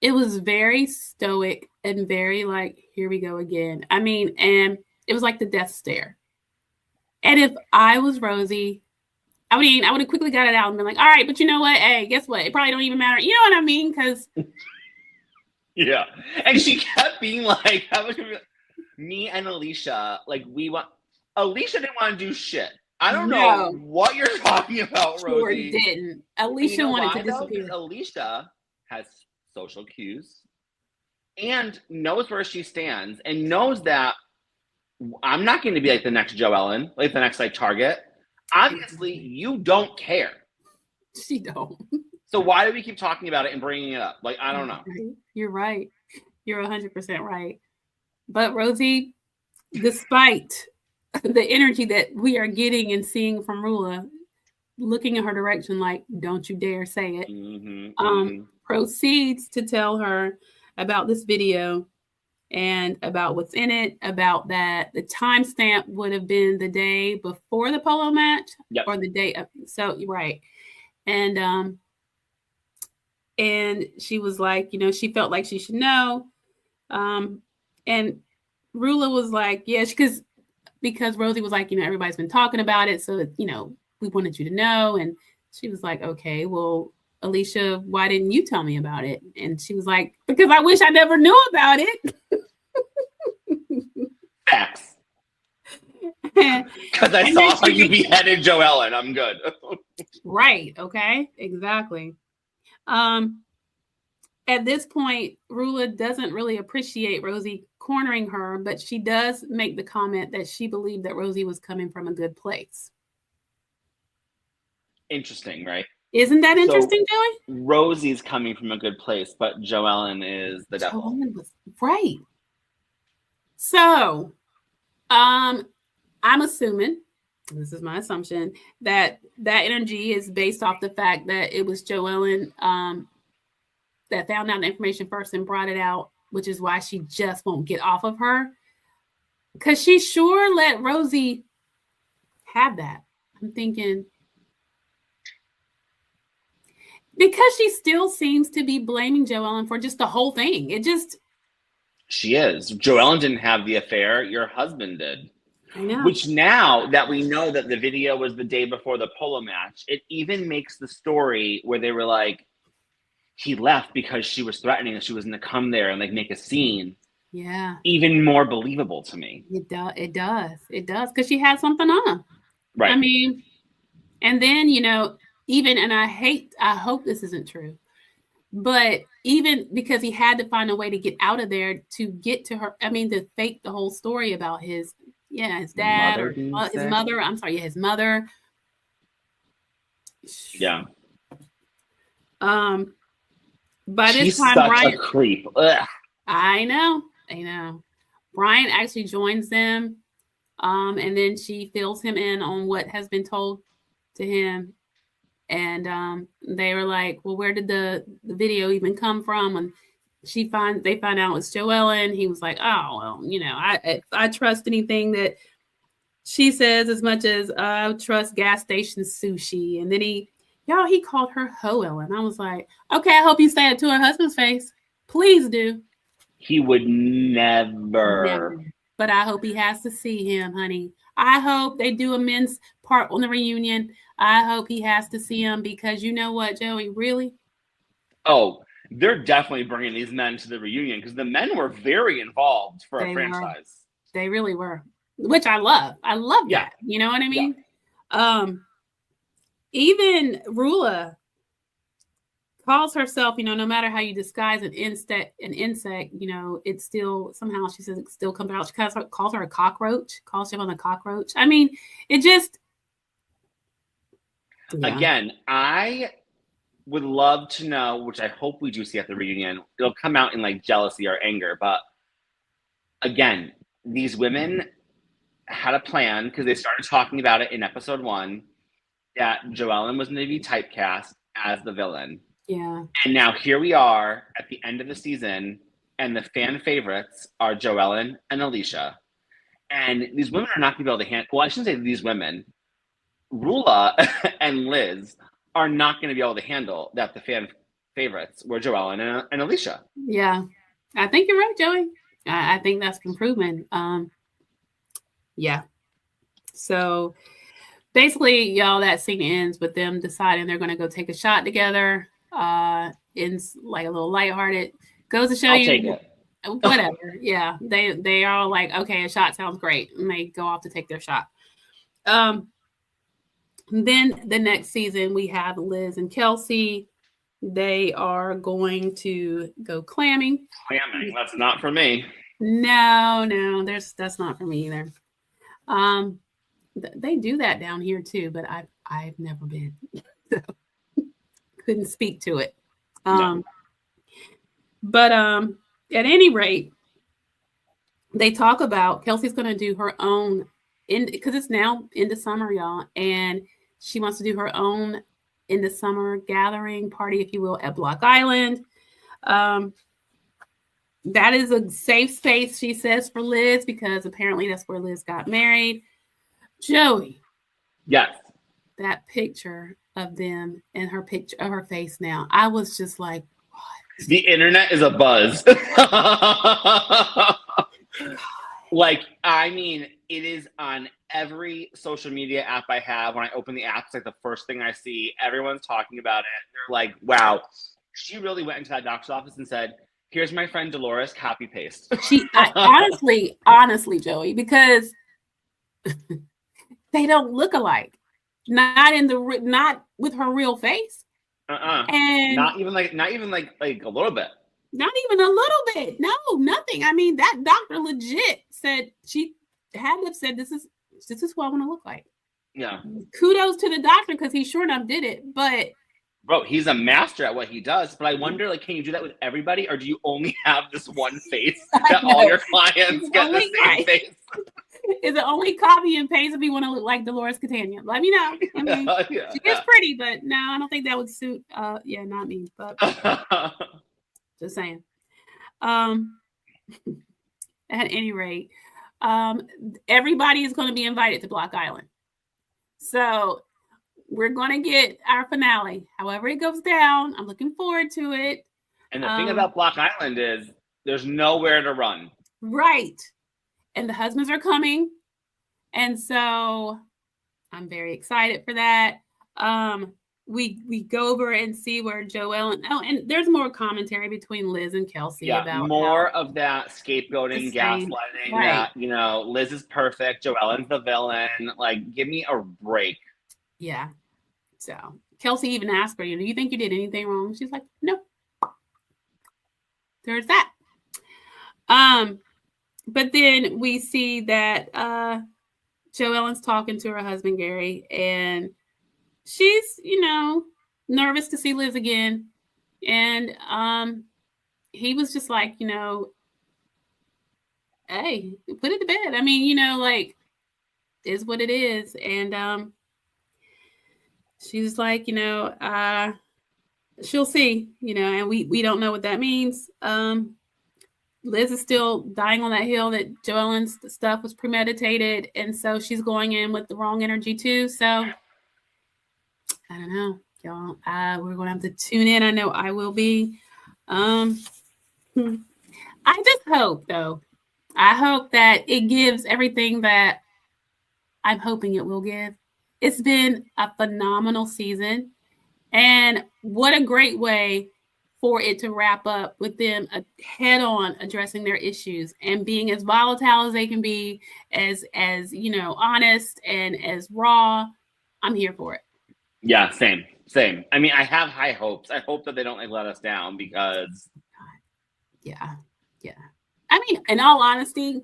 It was very stoic and very like, here we go again. I mean, and it was like the death stare. And if I was Rosie, I would have quickly got it out and been like, all right, but you know what? Hey, guess what? It probably don't even matter. You know what I mean? Because yeah. And she kept being like, me and Alicia, like Alicia didn't want to do shit. I don't know what you're talking about, Rosie. Sure didn't. Alicia wanted to disappear. Alicia has social cues and knows where she stands and knows that I'm not going to be like the next Joellen, like the next like Target. Obviously, you don't care. She don't. So why do we keep talking about it and bringing it up? Like, I don't know. You're right. You're 100% right. But Rosie, despite the energy that we are getting and seeing from Rulla, looking in her direction like, don't you dare say it, proceeds to tell her about this video and about what's in it, about that the timestamp would have been the day before the polo match or the day of. So, right. And And she was like, she felt like she should know. And Rulla was like, yeah, because Rosie was like, everybody's been talking about it. So, we wanted you to know. And she was like, okay, well, Alicia, why didn't you tell me about it? And she was like, because I wish I never knew about it. Facts. Because I saw how you beheaded Joellen. I'm good. Right. Okay. Exactly. At this point, Rulla doesn't really appreciate Rosie cornering her, but she does make the comment that she believed that Rosie was coming from a good place. Interesting, right? Isn't that interesting, Joey? Rosie's coming from a good place, but Joellen is the devil. Right. So, I'm assuming, this is my assumption, that energy is based off the fact that it was Joellen that found out the information first and brought it out, which is why she just won't get off of her. Because she sure let Rosie have that. I'm thinking, because she still seems to be blaming Joellen for just the whole thing. She is. Joellen didn't have the affair. Your husband did. I know. Which now that we know that the video was the day before the polo match, it even makes the story where they were like, he left because she was threatening that she was going to come there and like make a scene. Yeah. Even more believable to me. It does. Because she had something on. Right. I mean, and then, even, and I hope this isn't true, but even because he had to find a way to get out of there to get to her, to fake the whole story about his dad or his mother. I'm sorry, his mother. Yeah. By this time, Brian, a creep. Ugh. I know. Brian actually joins them, and then she fills him in on what has been told to him. And they were like, well, where did the video even come from? And they find out it's Joellen. He was like, oh, well, I trust anything that she says as much as I trust gas station sushi. And then he called her Hoellen. I was like, okay, I hope you say it to her husband's face. Please do. He would never. But I hope he has to see him, honey. I hope they do a men's part on the reunion. I hope he has to see him because you know what, Joey, really? Oh, they're definitely bringing these men to the reunion because the men were very involved for a franchise. They really were, which I love. I love that. You know what I mean? Yeah. Even Rulla calls herself, no matter how you disguise an insect, it's still somehow, she says it still comes out. She calls her a cockroach, calls him on a cockroach. It just. Yeah. Again, I would love to know, which I hope we do see at the reunion. It'll come out in like jealousy or anger. But again, these women had a plan because they started talking about it in episode 1 that Joellen was going to be typecast as the villain. Yeah. And now here we are at the end of the season, and the fan favorites are Joellen and Alicia. And these women are not going to be able to handle. Well, I shouldn't say these women. Rulla and Liz are not going to be able to handle that the fan favorites were Joellen and Alicia. Yeah. I think you're right, Joey. I think that's been proven. Yeah. So basically, y'all, that scene ends with them deciding they're going to go take a shot together. In like a little lighthearted. Goes to show I'll you. Take it. Whatever. Yeah. They are all like, okay, a shot sounds great. And they go off to take their shot. Then the next season we have Liz and Kelsey. They are going to go clamming. Clamming. That's not for me. No, that's not for me either. They do that down here too, but I've never been. So couldn't speak to it. No. But at any rate, they talk about Kelsey's going to do her own because it's now into summer, y'all, and she wants to do her own in the summer gathering party, if you will, at Block Island. That is a safe space, she says, for Liz, because apparently that's where Liz got married. Joey. Yes. That picture of them and her picture of her face now. I was just like, what? The internet is a buzz. Like, I mean, it is on every social media app I have. When I open the app, it's like the first thing I see. Everyone's talking about it. They're like, wow, she really went into that doctor's office and said, here's my friend Dolores, copy paste. Honestly, Joey, because they don't look alike. Not with her real face. And not even like a little bit. Not even a little bit. No, nothing. I mean, that doctor legit said she had to have said this is what I want to look like. Yeah. Kudos to the doctor because he sure enough did it. But bro, he's a master at what he does. But I wonder, like, can you do that with everybody, or do you only have this one face that all your clients get the same face? Is it only copy and paste if you want to look like Dolores Catania? Let me know. I mean, she is pretty, but no, I don't think that would suit. Not me. But just saying. At any rate, everybody is going to be invited to Block Island. So we're going to get our finale. However it goes down, I'm looking forward to it. And the thing about Block Island is there's nowhere to run. Right. And the husbands are coming. And so I'm very excited for that. We go over and see where Joelle and there's more commentary between Liz and Kelsey about more of that scapegoating, gaslighting, right. That, Liz is perfect, Joellen's the villain. Like, give me a break. Yeah. So Kelsey even asked her, do you think you did anything wrong? She's like, no. There's that. But then we see that Joellen's talking to her husband, Gary, and she's, nervous to see Liz again. And he was just like, hey, put it to bed. I mean, is what it is. And she's like, she'll see, and we don't know what that means. Liz is still dying on that hill that Joellen's stuff was premeditated. And so she's going in with the wrong energy too. So I don't know, y'all. We're going to have to tune in. I know I will be. I just hope, though. I hope that it gives everything that I'm hoping it will give. It's been a phenomenal season. And what a great way for it to wrap up with them head-on addressing their issues and being as volatile as they can be, as honest and as raw. I'm here for it. Yeah, same. I mean, I have high hopes. I hope that they don't let us down because. Yeah. I mean, in all honesty,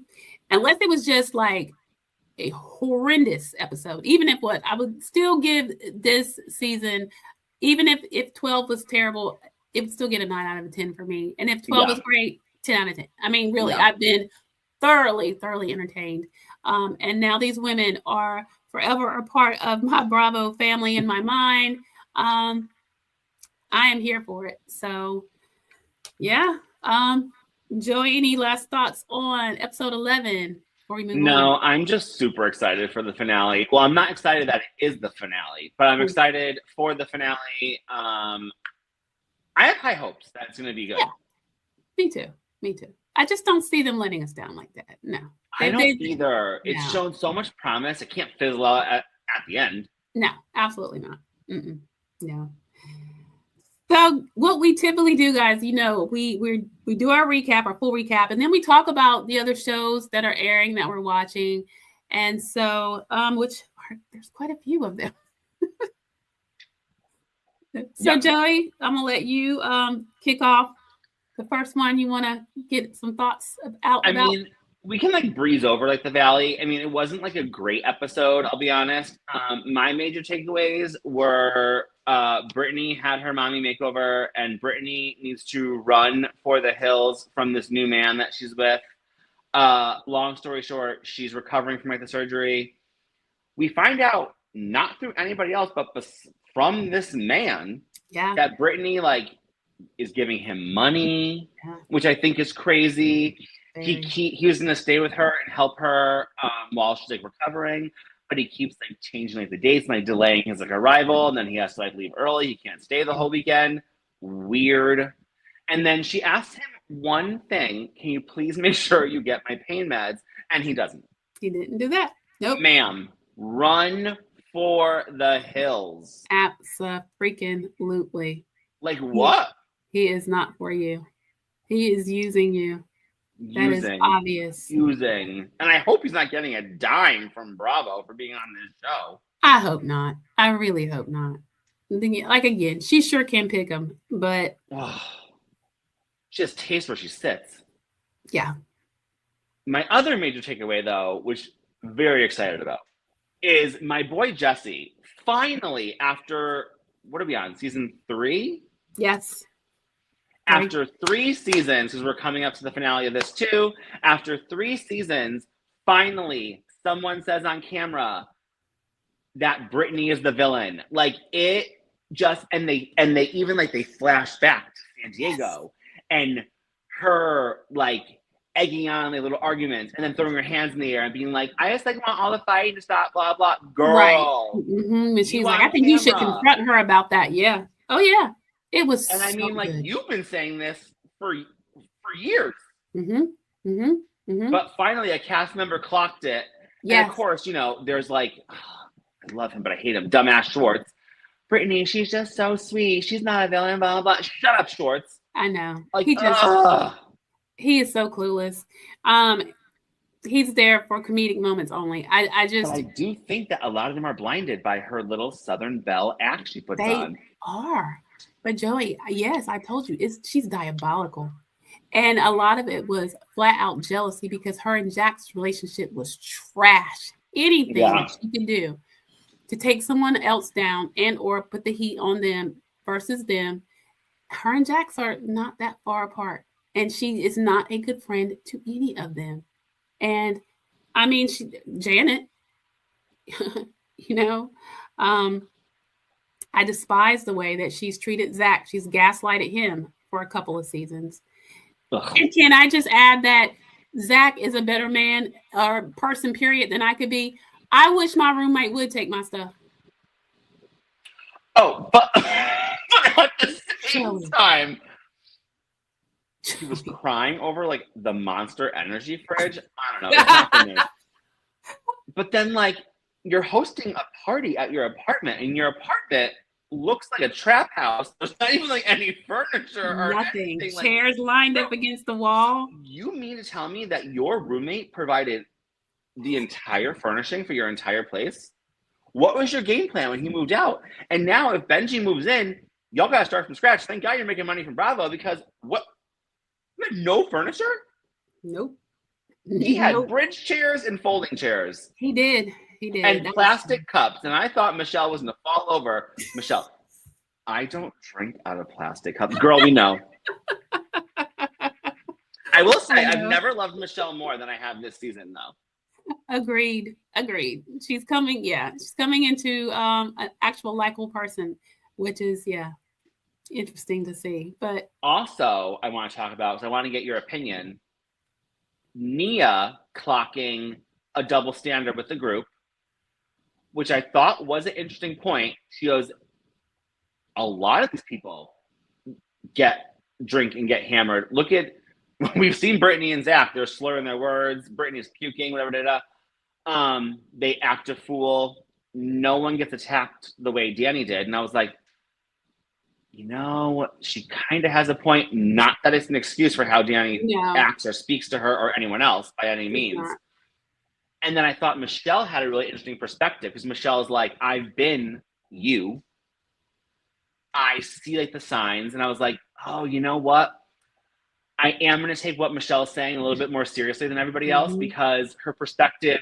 unless it was just like a horrendous episode, even if I would still give this season, even if 12 was terrible, it would still get a 9 out of 10 for me. And if 12 was great, 10 out of 10. I mean, really, I've been thoroughly entertained. And now these women are forever a part of my Bravo family in my mind. I am here for it. So, yeah. Joey, any last thoughts on episode 11 before we move on? No, I'm just super excited for the finale. Well, I'm not excited that it is the finale, but I'm excited for the finale. I have high hopes that it's going to be good. Yeah, me too. I just don't see them letting us down like that. No. I don't either. No. It's shown so much promise. It can't fizzle out at the end. No, absolutely not. No. So what we typically do, guys, we do our recap, our full recap, and then we talk about the other shows that are airing that we're watching. And so, there's quite a few of them. So, Joey, I'm going to let you kick off the first one. You want to get some thoughts about? I mean, we can breeze over the Valley. I mean, it wasn't a great episode, I'll be honest. My major takeaways were Brittany had her mommy makeover, and Brittany needs to run for the hills from this new man that she's with. Long story short, she's recovering from the surgery. We find out, not through anybody else, but from this man, that Brittany is giving him money, which I think is crazy. He was going to stay with her and help her while she's recovering. but he keeps like changing like the dates and like delaying his like arrival, and then he has to like leave early. He can't stay the whole weekend. Weird. And then she asked him one thing: "Can you please make sure you get my pain meds?" And he doesn't. He didn't do that. Nope. Ma'am, run for the hills. Abso-freaking-lutely. Like what? He is not for you. He is using you. That is obvious. And I hope he's not getting a dime from Bravo for being on this show. I hope not. I really hope not. Like, again, she sure can pick him, but... she has taste where she sits. Yeah. My other major takeaway, though, which I'm very excited about, is my boy Jesse, finally, after, what are we on, season 3? Yes. After 3 seasons, because we're coming up to the finale of this too, after 3 seasons, finally, someone says on camera that Brittany is the villain. Like, it just, and they even, like, they flash back to San Diego, and her, like, egging on their little arguments, and then throwing her hands in the air and being like, I just, like, want all the fighting to stop, blah, blah. Girl. Right. And she's like, I think you should confront her about that. Yeah. Oh, yeah. It was and I mean, like, you've been saying this for years. But finally, a cast member clocked it. Yeah. And of course, you know, there's like, I love him, but I hate him. Dumbass Schwartz. Brittany, she's just so sweet. She's not a villain, blah, blah, blah. Shut up, Schwartz. I know. Like, he is so clueless. He's there for comedic moments only. I do think that a lot of them are blinded by her little Southern Belle act she puts on. They are. But Joey, yes, I told you, she's diabolical. And a lot of it was flat out jealousy because her and Jack's relationship was trash. Anything that she can do to take someone else down and or put the heat on them versus them, her and Jack's are not that far apart. And she is not a good friend to any of them. And I mean, Janet, you know, I despise the way that she's treated Zach. She's gaslighted him for a couple of seasons. Ugh. And can I just add that Zach is a better man or person, period, than I could be? I wish my roommate would take my stuff. Oh, but at the same time, she was crying over like the Monster Energy fridge. I don't know. It's not for me. But then, like, you're hosting a party at your apartment, and your apartment looks like a trap house. There's not even like any furniture or nothing. Anything. Chairs lined up against the wall. You mean to tell me that your roommate provided the entire furnishing for your entire place? What was your game plan when he moved out? And now if Benji moves in, y'all gotta start from scratch. Thank God you're making money from Bravo, because what? You had no furniture? Nope. He had bridge chairs and folding chairs. He did. And plastic cups. And I thought Michelle was going to fall over. Michelle, I don't drink out of plastic cups. Girl, we know. I will say, I've never loved Michelle more than I have this season, though. Agreed. She's coming into an actual likable person, which is, interesting to see. But also, I want to talk about, because I want to get your opinion, Nia clocking a double standard with the group, which I thought was an interesting point. She goes, a lot of these people drink and get hammered. Look at, we've seen Brittany and Zach, they're slurring their words. Brittany's puking, whatever, they act a fool. No one gets attacked the way Danny did. And I was like, you know, she kind of has a point. Not that it's an excuse for how Danny acts or speaks to her or anyone else by any means. And then I thought Michelle had a really interesting perspective, because Michelle is like, I've been you. I see like the signs. And I was like, oh, you know what? I am going to take what Michelle's saying a little bit more seriously than everybody else, because her perspective,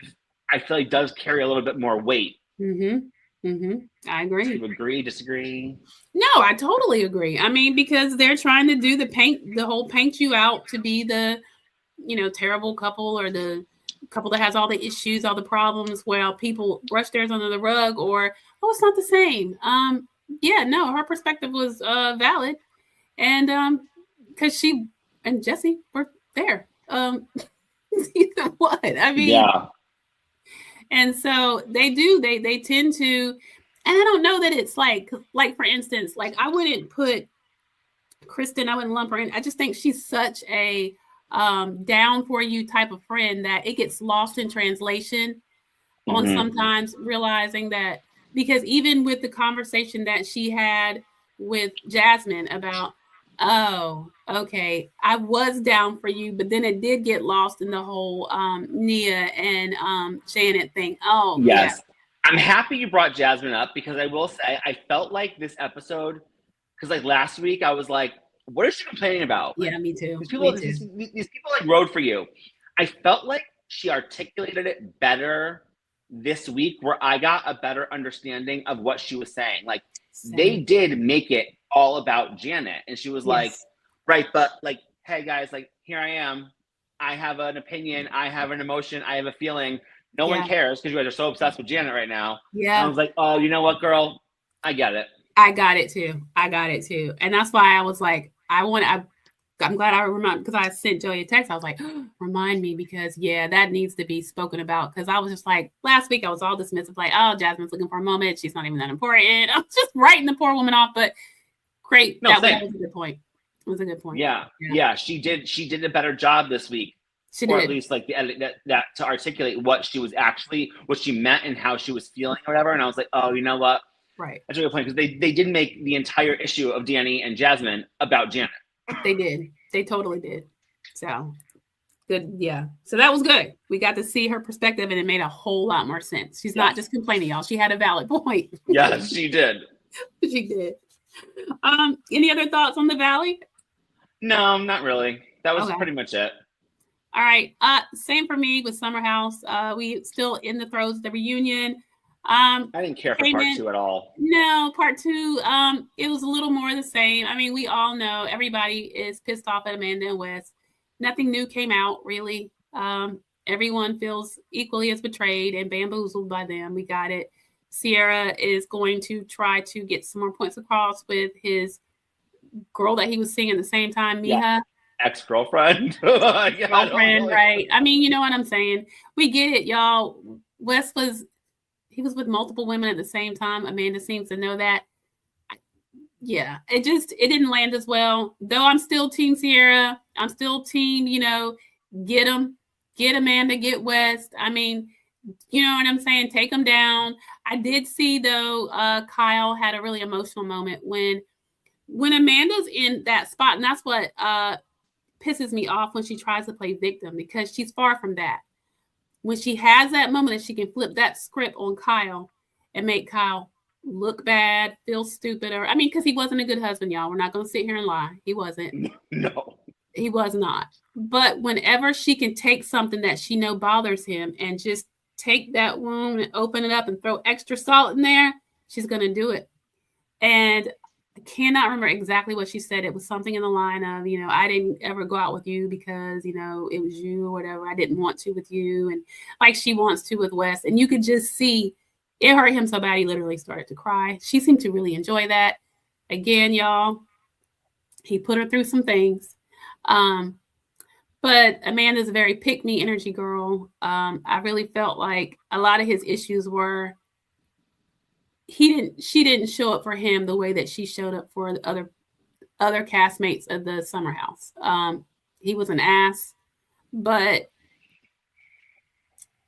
I feel like, does carry a little bit more weight. I agree. Do you agree, disagree? No, I totally agree. I mean, because they're trying to do the whole paint you out to be the, terrible couple, or the couple that has all the issues, all the problems, while people brush theirs under the rug, or, oh, it's not the same. Her perspective was valid. And because she and Jesse were there. What? I mean, And so they do, they tend to, and I don't know that it's like for instance, like I wouldn't put Kristen, I wouldn't lump her in. I just think she's such a down for you type of friend that it gets lost in translation on sometimes realizing that, because even with the conversation that she had with Jasmine about, oh, okay, I was down for you, but then it did get lost in the whole Nia and Janet thing. Oh, yes. Yeah. I'm happy you brought Jasmine up, because I will say I felt like this episode, because like last week I was like, what is she complaining about? Yeah, me too. These people like rode for you. I felt like she articulated it better this week, where I got a better understanding of what she was saying. Like, they did make it all about Janet, and she was like, right, but like, hey guys, like, here I am. I have an opinion. I have an emotion. I have a feeling. No one cares because you guys are so obsessed with Janet right now. Yeah. And I was like, oh, you know what, girl? I get it. I got it too. And that's why I was like, I'm glad I remember, because I sent Joey a text. I was like, remind me, because that needs to be spoken about. Because I was just like, last week I was all dismissive, like, oh, Jasmine's looking for a moment. She's not even that important. I was just writing the poor woman off. But great. No, that was a good point. It was a good point. Yeah. She did a better job this week. She or did. At least like that to articulate what she meant and how she was feeling or whatever. And I was like, oh, you know what? Right. That's a good point, because they did make the entire issue of Danny and Jasmine about Janet. They did. They totally did. So good. Yeah. So that was good. We got to see her perspective, and it made a whole lot more sense. She's not just complaining, y'all. She had a valid point. Yes, she did. She did. Any other thoughts on the Valley? No, not really. That was pretty much it. All right. Same for me with Summer House. We still in the throes of the reunion. I didn't care for part 2 at all. No, part 2, it was a little more the same. I mean, we all know everybody is pissed off at Amanda and Wes. Nothing new came out, really. Everyone feels equally as betrayed and bamboozled by them. We got it. Sierra is going to try to get some more points across with his girl that he was seeing at the same time, Miha. Yeah. Ex-girlfriend. Girlfriend, right. I mean, you know what I'm saying. We get it, y'all. Wes was with multiple women at the same time. Amanda seems to know that. It didn't land as well. Though I'm still Team Sierra. I'm still Team, get Amanda, get West. I mean, you know what I'm saying? Take them down. I did see, though, Kyle had a really emotional moment when Amanda's in that spot. And that's what pisses me off when she tries to play victim, because she's far from that. When she has that moment that she can flip that script on Kyle and make Kyle look bad, feel stupid, because he wasn't a good husband, y'all. We're not going to sit here and lie. He wasn't. No. He was not. But whenever she can take something that she know bothers him and just take that wound and open it up and throw extra salt in there, she's going to do it. And I cannot remember exactly what she said. It was something in the line of, I didn't ever go out with you because, it was you or whatever. I didn't want to with you. And like she wants to with Wes. And you could just see it hurt him so bad he literally started to cry. She seemed to really enjoy that. Again, y'all, he put her through some things. But Amanda's a very pick-me energy girl. I really felt like a lot of his issues were she didn't show up for him the way that she showed up for the other castmates of the Summer House. He was an ass, but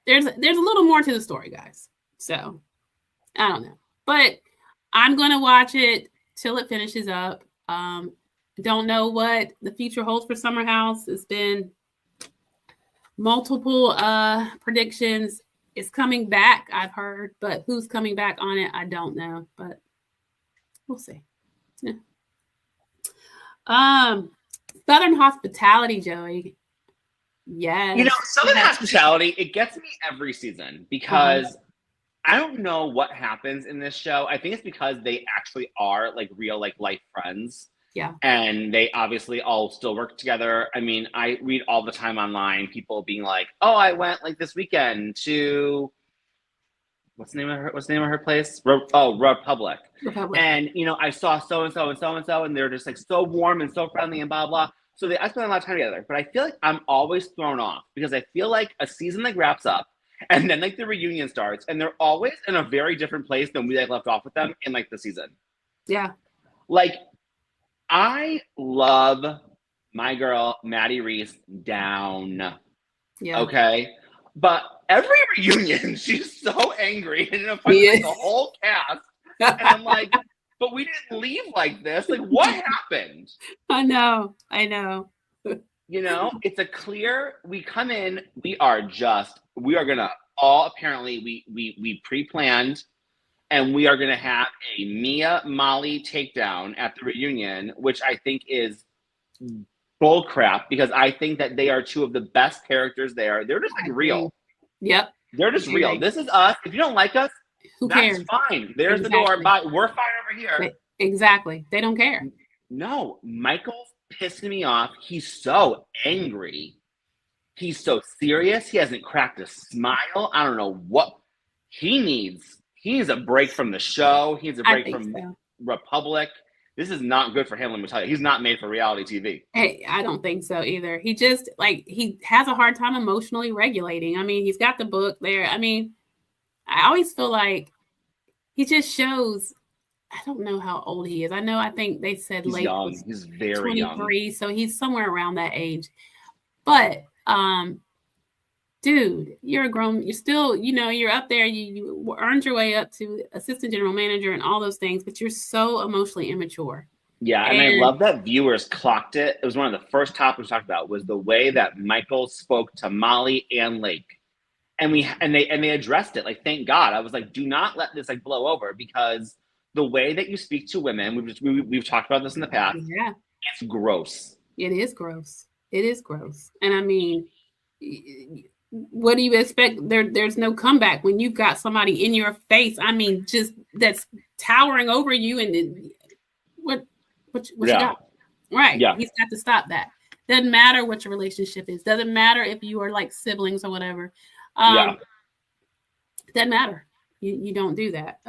there's a little more to the story, guys. So I don't know, but I'm gonna watch it till it finishes up. Don't know what the future holds for Summer House. It's been multiple predictions. It's coming back, I've heard, but who's coming back on it, I don't know, but we'll see. Yeah. Southern Hospitality, Joey. Yes. Southern Hospitality, it gets me every season because I don't know what happens in this show. I think it's because they actually are like real life friends. Yeah. And they obviously all still work together. I mean, I read all the time online, people being like, oh, I went like this weekend to, what's the name of her place? Republic. And, I saw so-and-so and so-and-so, and they're just like so warm and so friendly and blah, blah. So I spent a lot of time together, but I feel like I'm always thrown off because I feel like a season like wraps up And then like the reunion starts, and they're always in a very different place than we like left off with them in like the season. Yeah. Like, I love my girl Maddie Reese down. Yeah. Okay. But every reunion, she's so angry and in a fight with the whole cast. And I'm like, but we didn't leave like this. Like, what happened? I know. You know, it's a clear, we come in, we are gonna all apparently we pre-planned, and we are gonna have a Mia Molly takedown at the reunion, which I think is bull crap, because I think that they are two of the best characters there. They're just like real. Yep. They're just real. This is us. If you don't like us, who that's cares? fine. There's the door. Bye. We're fine over here. Exactly. They don't care. No, Michael's pissing me off. He's so angry. He's so serious. He hasn't cracked a smile. I don't know what he needs. He needs a break from the show. He needs a break from Republic. This is not good for him, let me tell you. He's not made for reality TV. Hey, I don't think so either. He just, like, he has a hard time emotionally regulating. I mean, he's got the book there. I mean, I always feel like he just shows, I don't know how old he is. I think they said he's late. Young. He's very 23, young. So he's somewhere around that age. But, dude, you're still, you're up there. You earned your way up to assistant general manager and all those things, but you're so emotionally immature. Yeah, and I love that viewers clocked it. It was one of the first topics we talked about, was the way that Michael spoke to Molly and Lake. And they addressed it. Like, thank God. I was like, do not let this like blow over, because the way that you speak to women, we've talked about this in the past. Yeah, it's gross. It is gross. And I mean, what do you expect? There's no comeback when you've got somebody in your face. I mean, just that's towering over you, and what you got? Right. Yeah. He's got to stop that. Doesn't matter what your relationship is. Doesn't matter if you are like siblings or whatever. Doesn't matter. You don't do that.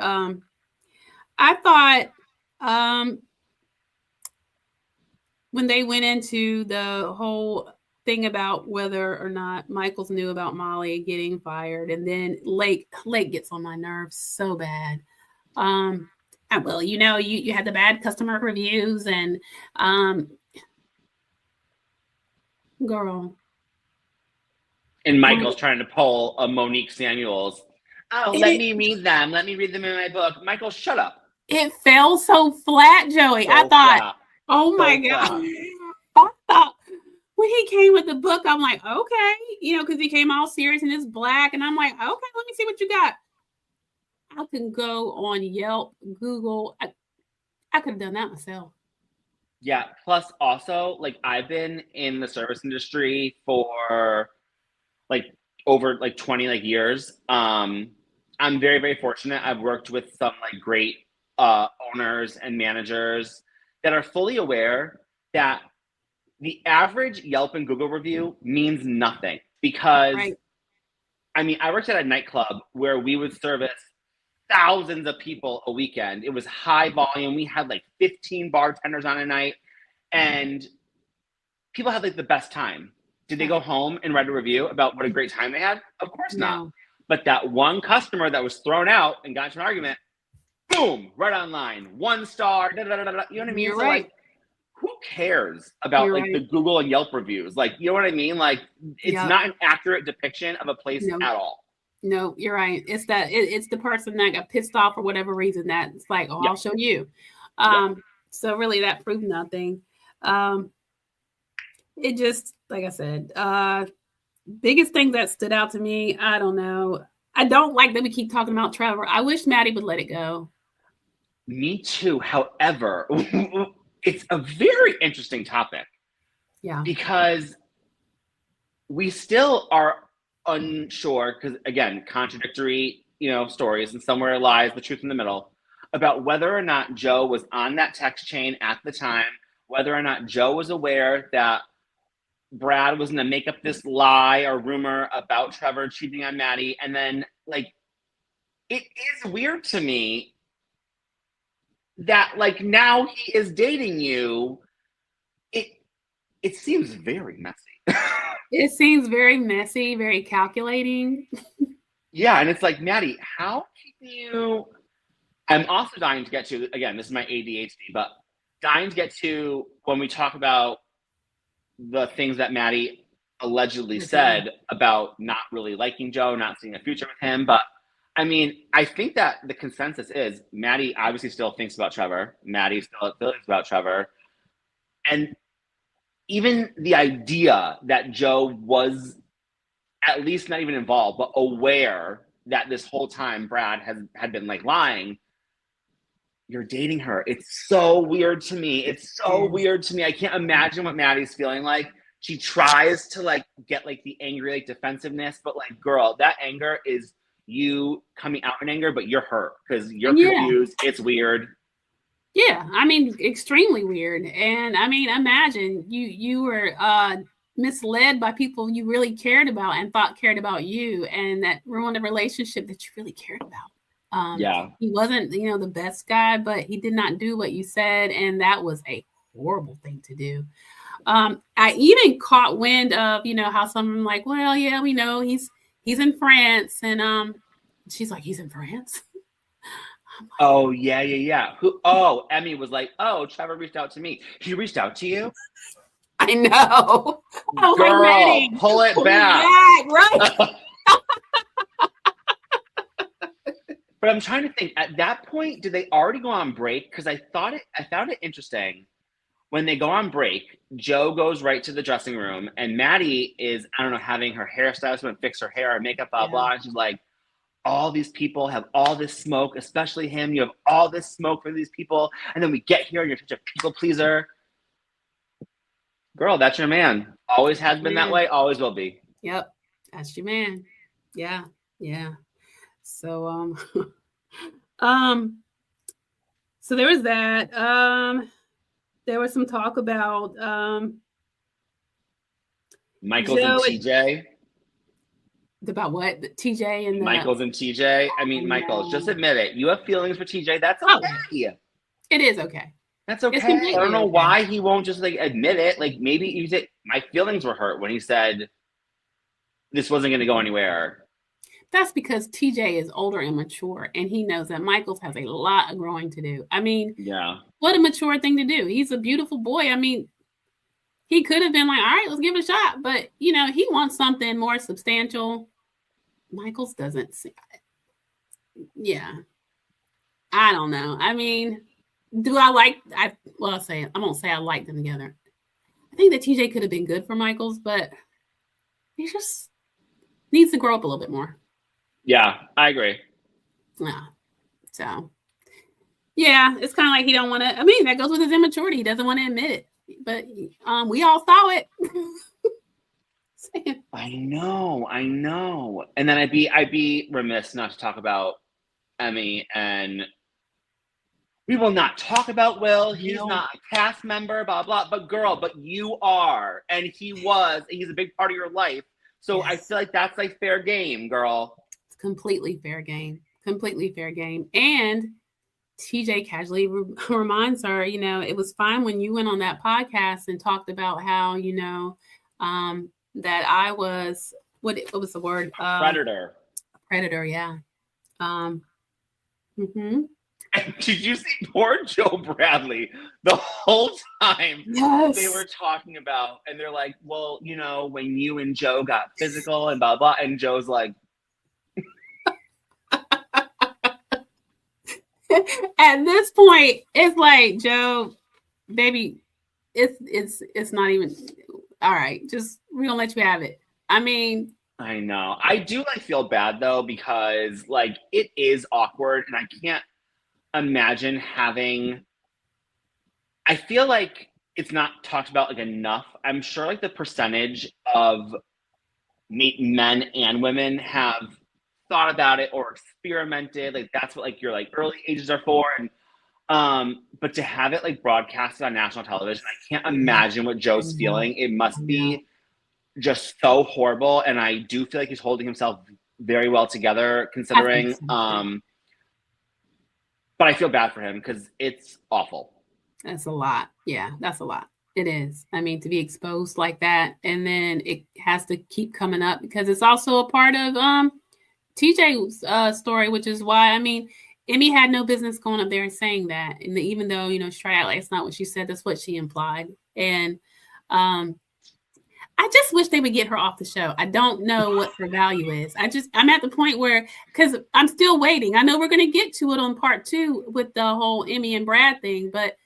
I thought when they went into the whole thing about whether or not Michaels knew about Molly getting fired, and then Lake gets on my nerves so bad. Well, you had the bad customer reviews, and girl. And Michael's trying to pull a Monique Samuels. Oh, let me read them. Let me read them in my book. Michael, shut up. It fell so flat, Joey. I thought, oh my God. I thought when he came with the book, I'm like, okay, because he came all serious and it's black. And I'm like, okay, let me see what you got. I can go on Yelp, Google. I could have done that myself. Yeah. Plus, also, like, I've been in the service industry for like over like 20 like years. I'm very, very fortunate. I've worked with some like great owners and managers that are fully aware that the average Yelp and Google review means nothing, because I mean, I worked at a nightclub where we would service thousands of people a weekend. It was high volume. We had like 15 bartenders on a night, and people had like the best time. Did they go home and write a review about what a great time they had? Of course not. But that one customer that was thrown out and got into an argument, boom, right online, 1 star, you know what I mean? You're so right. Like, who cares about the Google and Yelp reviews? Like, you know what I mean? Like, it's not an accurate depiction of a place at all. No, you're right. It's that it's the person that got pissed off for whatever reason that it's like, I'll show you. So really that proved nothing. It just, like I said, biggest thing that stood out to me, I don't know. I don't like that we keep talking about Trevor. I wish Maddie would let it go. Me too. However, it's a very interesting topic. Yeah. Because we still are unsure, because again, contradictory, stories, and somewhere lies the truth in the middle, about whether or not Joe was on that text chain at the time, whether or not Joe was aware that Brad was going to make up this lie or rumor about Trevor cheating on Maddie. And then, like, it is weird to me that, like, now he is dating you. It seems very messy. It seems very messy, very calculating. Yeah, and it's like, Maddie, how can you... I'm also dying to get to, again, this is my ADHD, but dying to get to when we talk about the things that Maddie allegedly said about not really liking Joe, not seeing a future with him. But I mean, I think that the consensus is Maddie obviously still thinks about Trevor. Maddie still has feelings about Trevor. And even the idea that Joe was at least not even involved, but aware that this whole time Brad had been like lying. You're dating her. It's so weird to me. It's so weird to me. I can't imagine what Maddie's feeling like. She tries to like get like the angry, like defensiveness, but like, girl, that anger is you coming out in anger, but you're hurt because you're confused. It's weird. Yeah, I mean, extremely weird. And I mean, imagine you were misled by people you really cared about and thought cared about you, and that ruined a relationship that you really cared about. He wasn't, the best guy, but he did not do what you said, and that was a horrible thing to do. I even caught wind of, how someone like, well, yeah, we know he's in France, and she's like, he's in France. Like, oh yeah. Who? Emmy was like, oh, Trevor reached out to me. He reached out to you? I know. I was girl, like, pull it back. Right? But I'm trying to think, at that point, did they already go on break? Because I found it interesting. When they go on break, Joe goes right to the dressing room, and Maddie is, I don't know, having her hairstylist fix her hair or makeup, blah, blah. And she's like, all these people have all this smoke, especially him. You have all this smoke for these people. And then we get here, and you're such a people pleaser. Girl, that's your man. Always has been that way, always will be. Yep, that's your man. Yeah. So, so there was that. There was some talk about Michaels and TJ. About what? TJ and Michaels and TJ. I mean, Michaels, just admit it. You have feelings for TJ. That's okay. It is okay. That's okay. I don't know why he won't just like admit it. Like maybe you say my feelings were hurt when he said this wasn't going to go anywhere. That's because TJ is older and mature, and he knows that Michaels has a lot of growing to do. I mean, what a mature thing to do. He's a beautiful boy. I mean, he could have been like, all right, let's give it a shot. But, he wants something more substantial. Michaels doesn't see it. Yeah. I don't know. I mean, I won't say I like them together. I think that TJ could have been good for Michaels, but he just needs to grow up a little bit more. Yeah, I agree. Yeah. So, yeah, it's kind of like he don't want to. I mean, that goes with his immaturity. He doesn't want to admit it. But we all saw it. I know. And then I'd be remiss not to talk about Emmy, and we will not talk about Will. He's not a cast member, blah, blah. But girl, but you are. And he's a big part of your life. So yes. I feel like that's like fair game, girl. It's completely fair game. And TJ casually reminds her, it was fine when you went on that podcast and talked about how, that I was, what was the word? Predator. Predator, yeah. Did you see poor Joe Bradley the whole time? Yes. They were talking about, and they're like, well, when you and Joe got physical and blah, blah. And Joe's like, at this point, it's like, Joe, baby, it's not even all right. Just we're gonna let you have it. I mean, I know. I do feel bad though, because it is awkward, and I can't imagine having. I feel like it's not talked about enough. I'm sure the percentage of men and women have thought about it or experimented, that's what your early ages are for, and but to have it broadcasted on national television, I can't imagine what Joe's feeling. It must be just so horrible, and I do feel like he's holding himself very well together considering but I feel bad for him because it's awful. That's a lot. Yeah, that's a lot. It is. I mean, to be exposed like that, and then it has to keep coming up because it's also a part of TJ's story, which is why, I mean, Emmy had no business going up there and saying that. And even though, you know, she tried out like it's not what she said, that's what she implied. And I just wish they would get her off the show. I don't know what her value is. I'm at the point where, because I'm still waiting. I know we're going to get to it on part 2 with the whole Emmy and Brad thing, but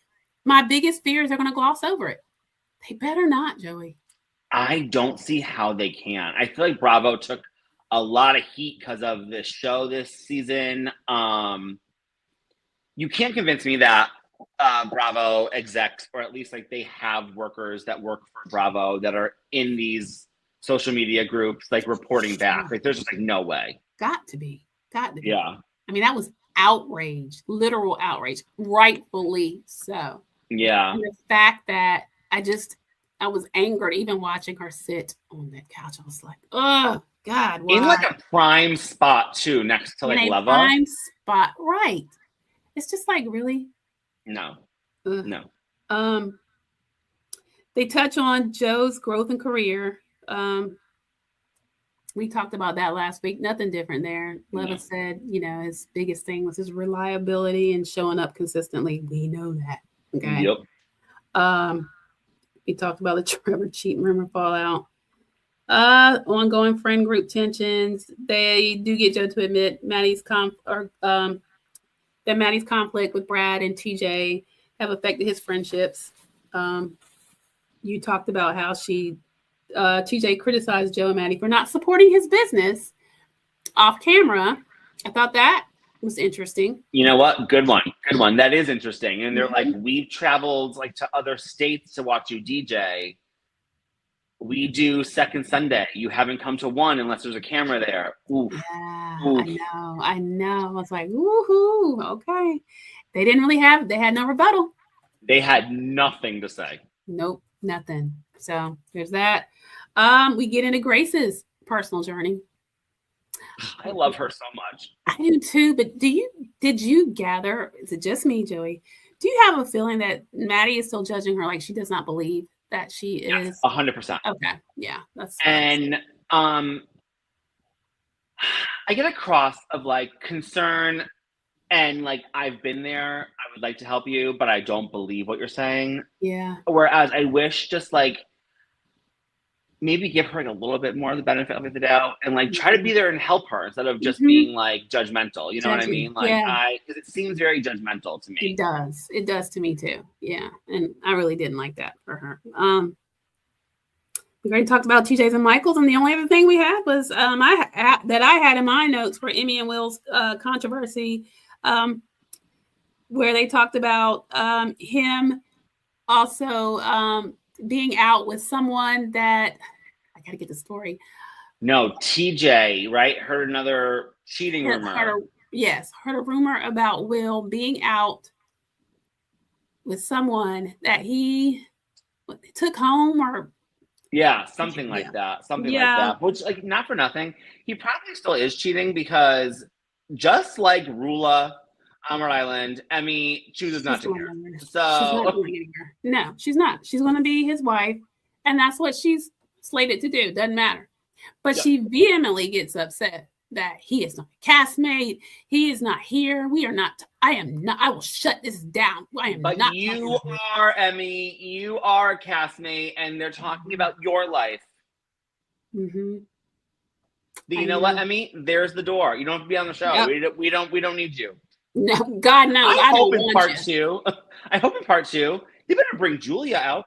my biggest fears are going to gloss over it. They better not, Joey. I don't see how they can. I feel like Bravo took a lot of heat because of this show this season. You can't convince me that Bravo execs, or at least like they have workers that work for Bravo that are in these social media groups, like reporting back. Like there's just like no way. Got to be. Yeah. I mean, that was outrage, literal outrage, rightfully so. Yeah. And the fact that I was angered even watching her sit on that couch. I was like, oh God. Why? In like a prime spot too, next to like Leva. Prime spot, right. It's just like, really? No. No. They touch on Joe's growth and career. We talked about that last week. Nothing different there. Leva said, you know, his biggest thing was his reliability and showing up consistently. We know that. Okay. Yep. We talked about the Trevor cheating rumor fallout. Ongoing friend group tensions. They do get Joe to admit that Maddie's conflict with Brad and TJ have affected his friendships. You talked about how TJ criticized Joe and Maddie for not supporting his business off camera. I thought that was interesting. You know what? Good one. That is interesting. And they're like, we've traveled like to other states to watch you DJ. We do second Sunday. You haven't come to one unless there's a camera there. Oof. Yeah, Oof. I know. I was like, woohoo, okay. They had no rebuttal. They had nothing to say. Nope, nothing. So there's that. We get into Grace's personal journey. I love her so much. I do too, but did you gather, is it just me, Joey? Do you have a feeling that Maddie is still judging her like she does not believe that she is 100%? Okay. Yeah. And I get a cross of like concern and like, I've been there. I would like to help you, but I don't believe what you're saying. Yeah. Whereas I wish just like maybe give her like a little bit more of the benefit of the doubt and like try to be there and help her instead of just being like judgmental. You know what I mean? Like because it seems very judgmental to me. It does to me too. Yeah. And I really didn't like that for her. We already talked about TJ's and Michael's, and the only other thing we had was I had in my notes for Emmy and Will's controversy, where they talked about him also being out with someone that I gotta get the story. No, TJ, right? Heard another cheating rumor. Heard a rumor about Will being out with someone that he took home or. Yeah, something like that. Something like that. Which, like, not for nothing, he probably still is cheating because just like Rulla on Rhode Island, Emmy chooses not to care. So she's not getting her. No, she's not. She's going to be his wife, and that's what she's slated to do. Doesn't matter. But she vehemently gets upset that he is not a castmate. He is not here. We are not. I am not. I will shut this down. I am not. But you are, Emmy. You are a castmate, and they're talking about your life. Mm-hmm. But you know what, Emmy? There's the door. You don't have to be on the show. Yep. We don't need you. No, God knows. I hope in part 2. I hope in part 2 they better bring Julia out.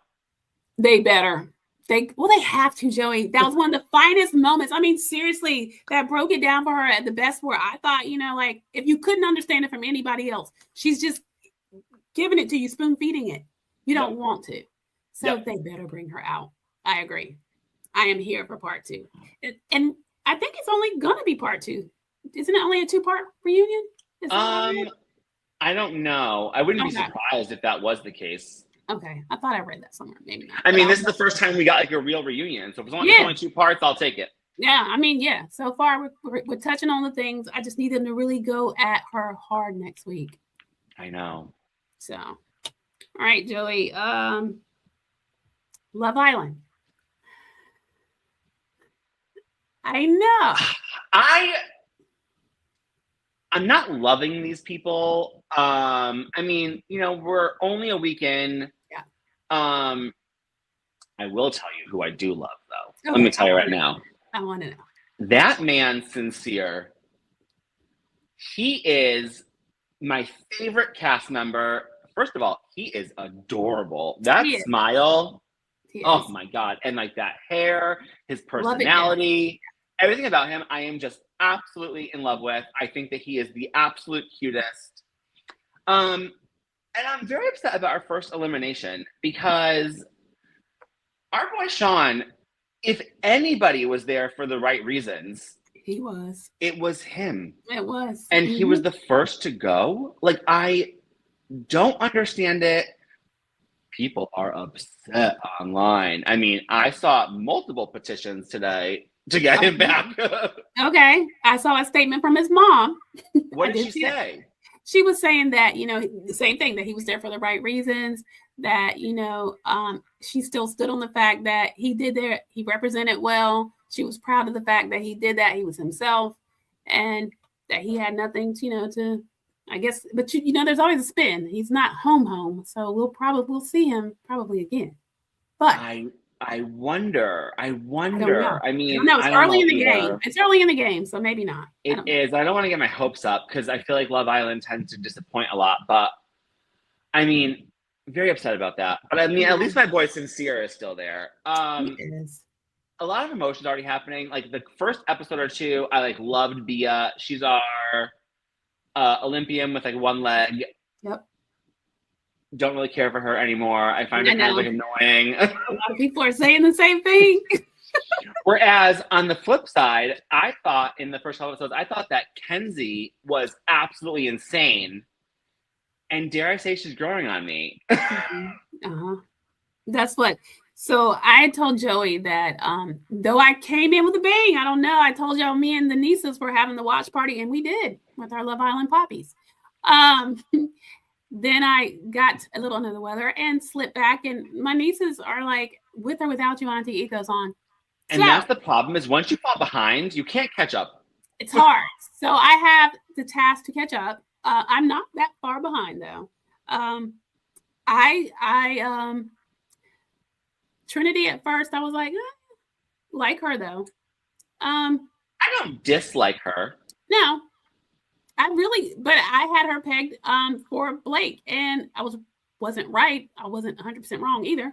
They better. They have to, Joey. That was one of the finest moments. I mean, seriously, that broke it down for her at the best where I thought, you know, like if you couldn't understand it from anybody else, she's just giving it to you, spoon feeding it. You don't want to. So they better bring her out. I agree. I am here for part 2. And I think it's only going to be part 2. Isn't it only a 2-part reunion? I don't know. I wouldn't be surprised if that was the case. Okay, I thought I read that somewhere. Maybe not. I mean, this is the first time we got like a real reunion. So if it's only 2 parts, I'll take it. Yeah, I mean, so far we're touching on the things. I just need them to really go at her hard next week. I know. So, all right, Joey. Love Island. I know. I'm not loving these people. I mean, you know, we're only a week in. Yeah. I will tell you who I do love, though. Okay, Let me tell you right now. I want to know. That man, Sincere, he is my favorite cast member. First of all, he is adorable. That smile, oh my God. And like that hair, his personality, everything about him, I am just absolutely in love with. I think that he is the absolute cutest. And I'm very upset about our first elimination because our boy Sean, if anybody was there for the right reasons, he was. It was him. It was. And he was the first to go. Like, I don't understand it. People are upset online. I mean, I saw multiple petitions today to get him back. Okay. I saw a statement from his mom. What did she say? She was saying that, you know, the same thing, that he was there for the right reasons, that, you know, she still stood on the fact that he represented well. She was proud of the fact that he did that. He was himself, and that he had nothing, to, I guess, but you know, there's always a spin. He's not home. So we'll see him probably again. But I wonder. I mean, no, it's early in the game. It's early in the game, so maybe not. It is. I don't want to get my hopes up because I feel like Love Island tends to disappoint a lot. But I mean, very upset about that. But I mean, at least my boy Sincere is still there. He is. A lot of emotions already happening. Like the first episode or two, I loved Bia. She's our Olympian with one leg. Yep. Don't really care for her anymore. I find her kind of annoying. A lot of people are saying the same thing. Whereas on the flip side, I thought in the first couple episodes, I thought that Kenzie was absolutely insane. And dare I say she's growing on me. That's what. So I told Joey that though I came in with a bang, I don't know. I told y'all me and the nieces were having the watch party, and we did with our Love Island poppies. Then I got a little under the weather and slipped back, and my nieces are like, with or without you, Auntie, it goes on. And that's the problem, is once you fall behind, you can't catch up. It's hard. So I have the task to catch up. I'm not that far behind though. Trinity at first, I was like her though. I don't dislike her. No, but I had her pegged for Blake, and I wasn't right. I wasn't 100% wrong either.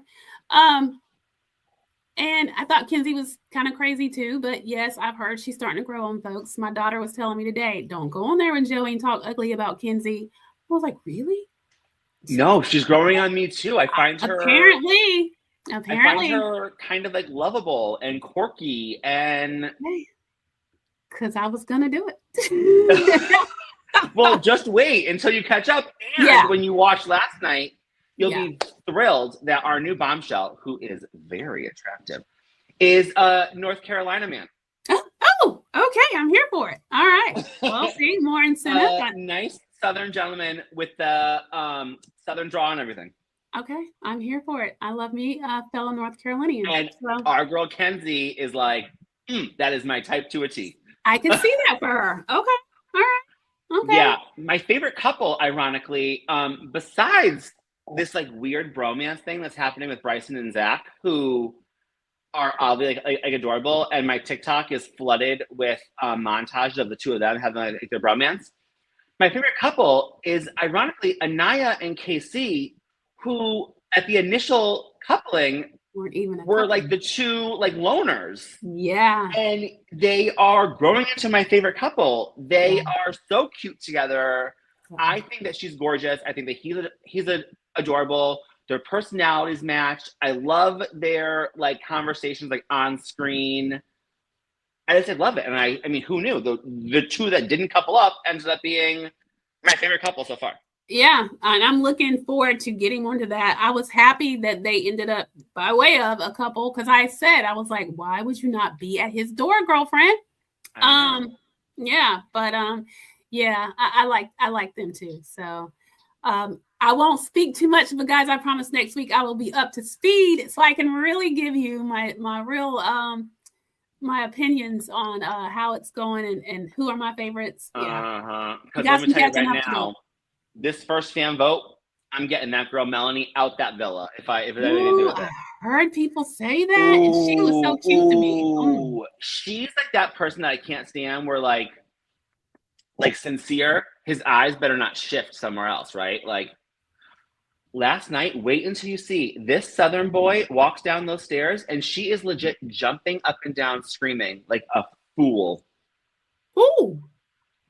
And I thought Kenzie was kind of crazy too, but yes, I've heard she's starting to grow on folks. My daughter was telling me today, don't go on there with Joey and talk ugly about Kenzie. I was like, really? No, she's growing on me too. I find her apparently I find her kind of lovable and quirky, and because I was gonna do it. Well, just wait until you catch up. And when you watch last night, you'll be thrilled that our new bombshell, who is very attractive, is a North Carolina man. Oh, okay. I'm here for it. All right. Well, see, more incentive. Nice Southern gentleman with the Southern draw and everything. Okay. I'm here for it. I love me fellow North Carolinian. And our girl Kenzie is that is my type to a T. I can see that for her. Okay. All right. Okay. Yeah. My favorite couple, ironically, besides this weird bromance thing that's happening with Bryson and Zach, who are obviously adorable, and my TikTok is flooded with montages of the two of them having their bromance. My favorite couple is ironically Anaya and KC, who at the initial coupling were the two loners. Yeah. And they are growing into my favorite couple. They are so cute together. I think that she's gorgeous. I think that he's adorable. Their personalities match. I love their conversations on screen. I just love it. And I mean, who knew? The two that didn't couple up ended up being my favorite couple so far. Yeah, and I'm looking forward to getting more into that. I was happy that they ended up by way of a couple, because I was like, why would you not be at his door, girlfriend? Yeah, but I like them too. So I won't speak too much, but guys, I promise next week I will be up to speed so I can really give you my real my opinions on how it's going and who are my favorites. Yeah. Because let me tell you right now, this first fan vote, I'm getting that girl Melanie out that villa. If it had anything to do with it. I heard people say that, and she was so cute to me. She's like that person that I can't stand. Where like Sincere, his eyes better not shift somewhere else, right? Like last night, wait until you see this Southern boy walks down those stairs, and she is legit jumping up and down, screaming like a fool. Ooh.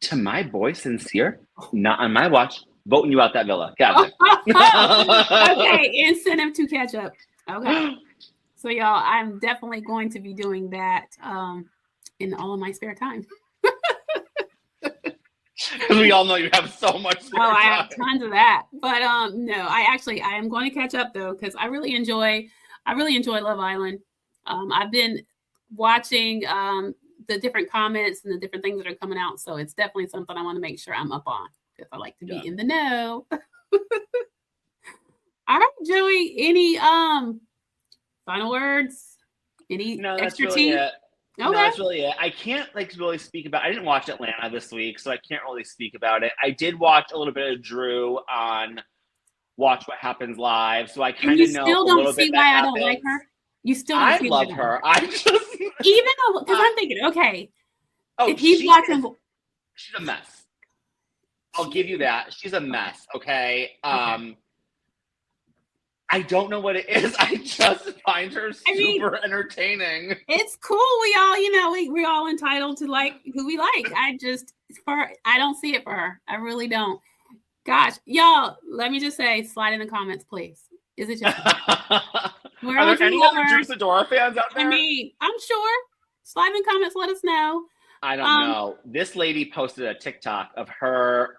To my boy Sincere, not on my watch. Voting you out that villa. Got it. Okay, incentive to catch up. Okay. So y'all, I'm definitely going to be doing that in all of my spare time. We all know you have so much spare time. I have tons of that. But no, I am going to catch up though, because I really enjoy Love Island. I've been watching the different comments and the different things that are coming out. So it's definitely something I want to make sure I'm up on, because I like to be in the know. All right, Joey, any final words? Any extra tea? Okay. No, that's really it. I can't really speak about. I didn't watch Atlanta this week, so I can't really speak about it. I did watch a little bit of Drew on Watch What Happens Live, so I kind of know. Still don't see why I don't like her. You still don't see love her. I just even though, because I'm thinking, okay, if he's watching, she's a mess. I'll give you that. She's a mess. Okay. I don't know what it is. I just find her super entertaining. It's cool. We all, we're all entitled to like who we like. I don't see it for her. I really don't. Gosh, y'all, let me just say, slide in the comments, please. Is it just are there any other Juicadora fans out there? I mean, I'm sure. Slide in the comments, let us know. I don't know. This lady posted a TikTok of her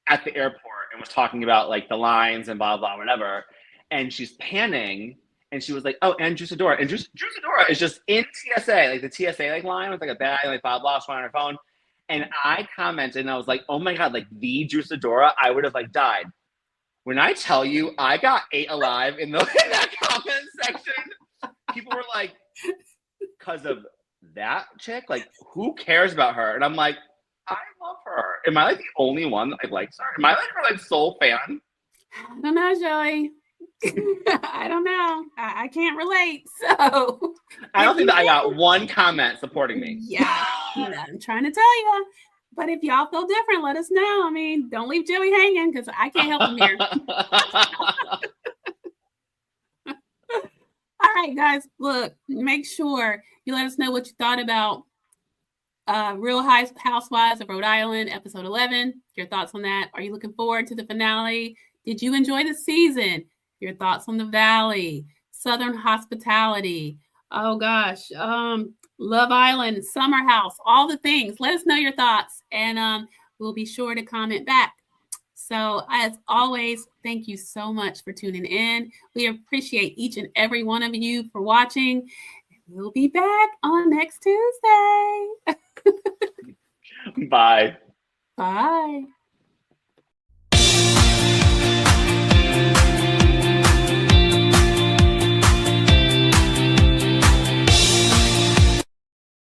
at the airport and was talking about like the lines and blah, blah, whatever. And she's panning and she was like, oh, and Juicadora. And Juicadora is just in TSA, like the TSA line with like a bag, like blah, blah, on her phone. And I commented and I was like, oh my God, like the Juicadora, I would have like died. When I tell you I got ate alive in that comment section, people were like, because of that chick, like who cares about her? And I'm like, I love her. Am I like the only one that like likes her? Am I like her like sole fan? I don't know, Joey. I don't know. I can't relate. So I don't think that I got one comment supporting me. Yeah, I'm trying to tell you. But if y'all feel different, let us know. I mean, don't leave Joey hanging because I can't help him here. All right, guys, look, make sure you let us know what you thought about Real Housewives of Rhode Island, episode 11. Your thoughts on that. Are you looking forward to the finale? Did you enjoy the season? Your thoughts on the Valley, Southern hospitality. Oh, gosh. Love Island, Summer House, all the things. Let us know your thoughts, and we'll be sure to comment back. So, as always, thank you so much for tuning in. We appreciate each and every one of you for watching. We'll be back on next Tuesday. Bye. Bye.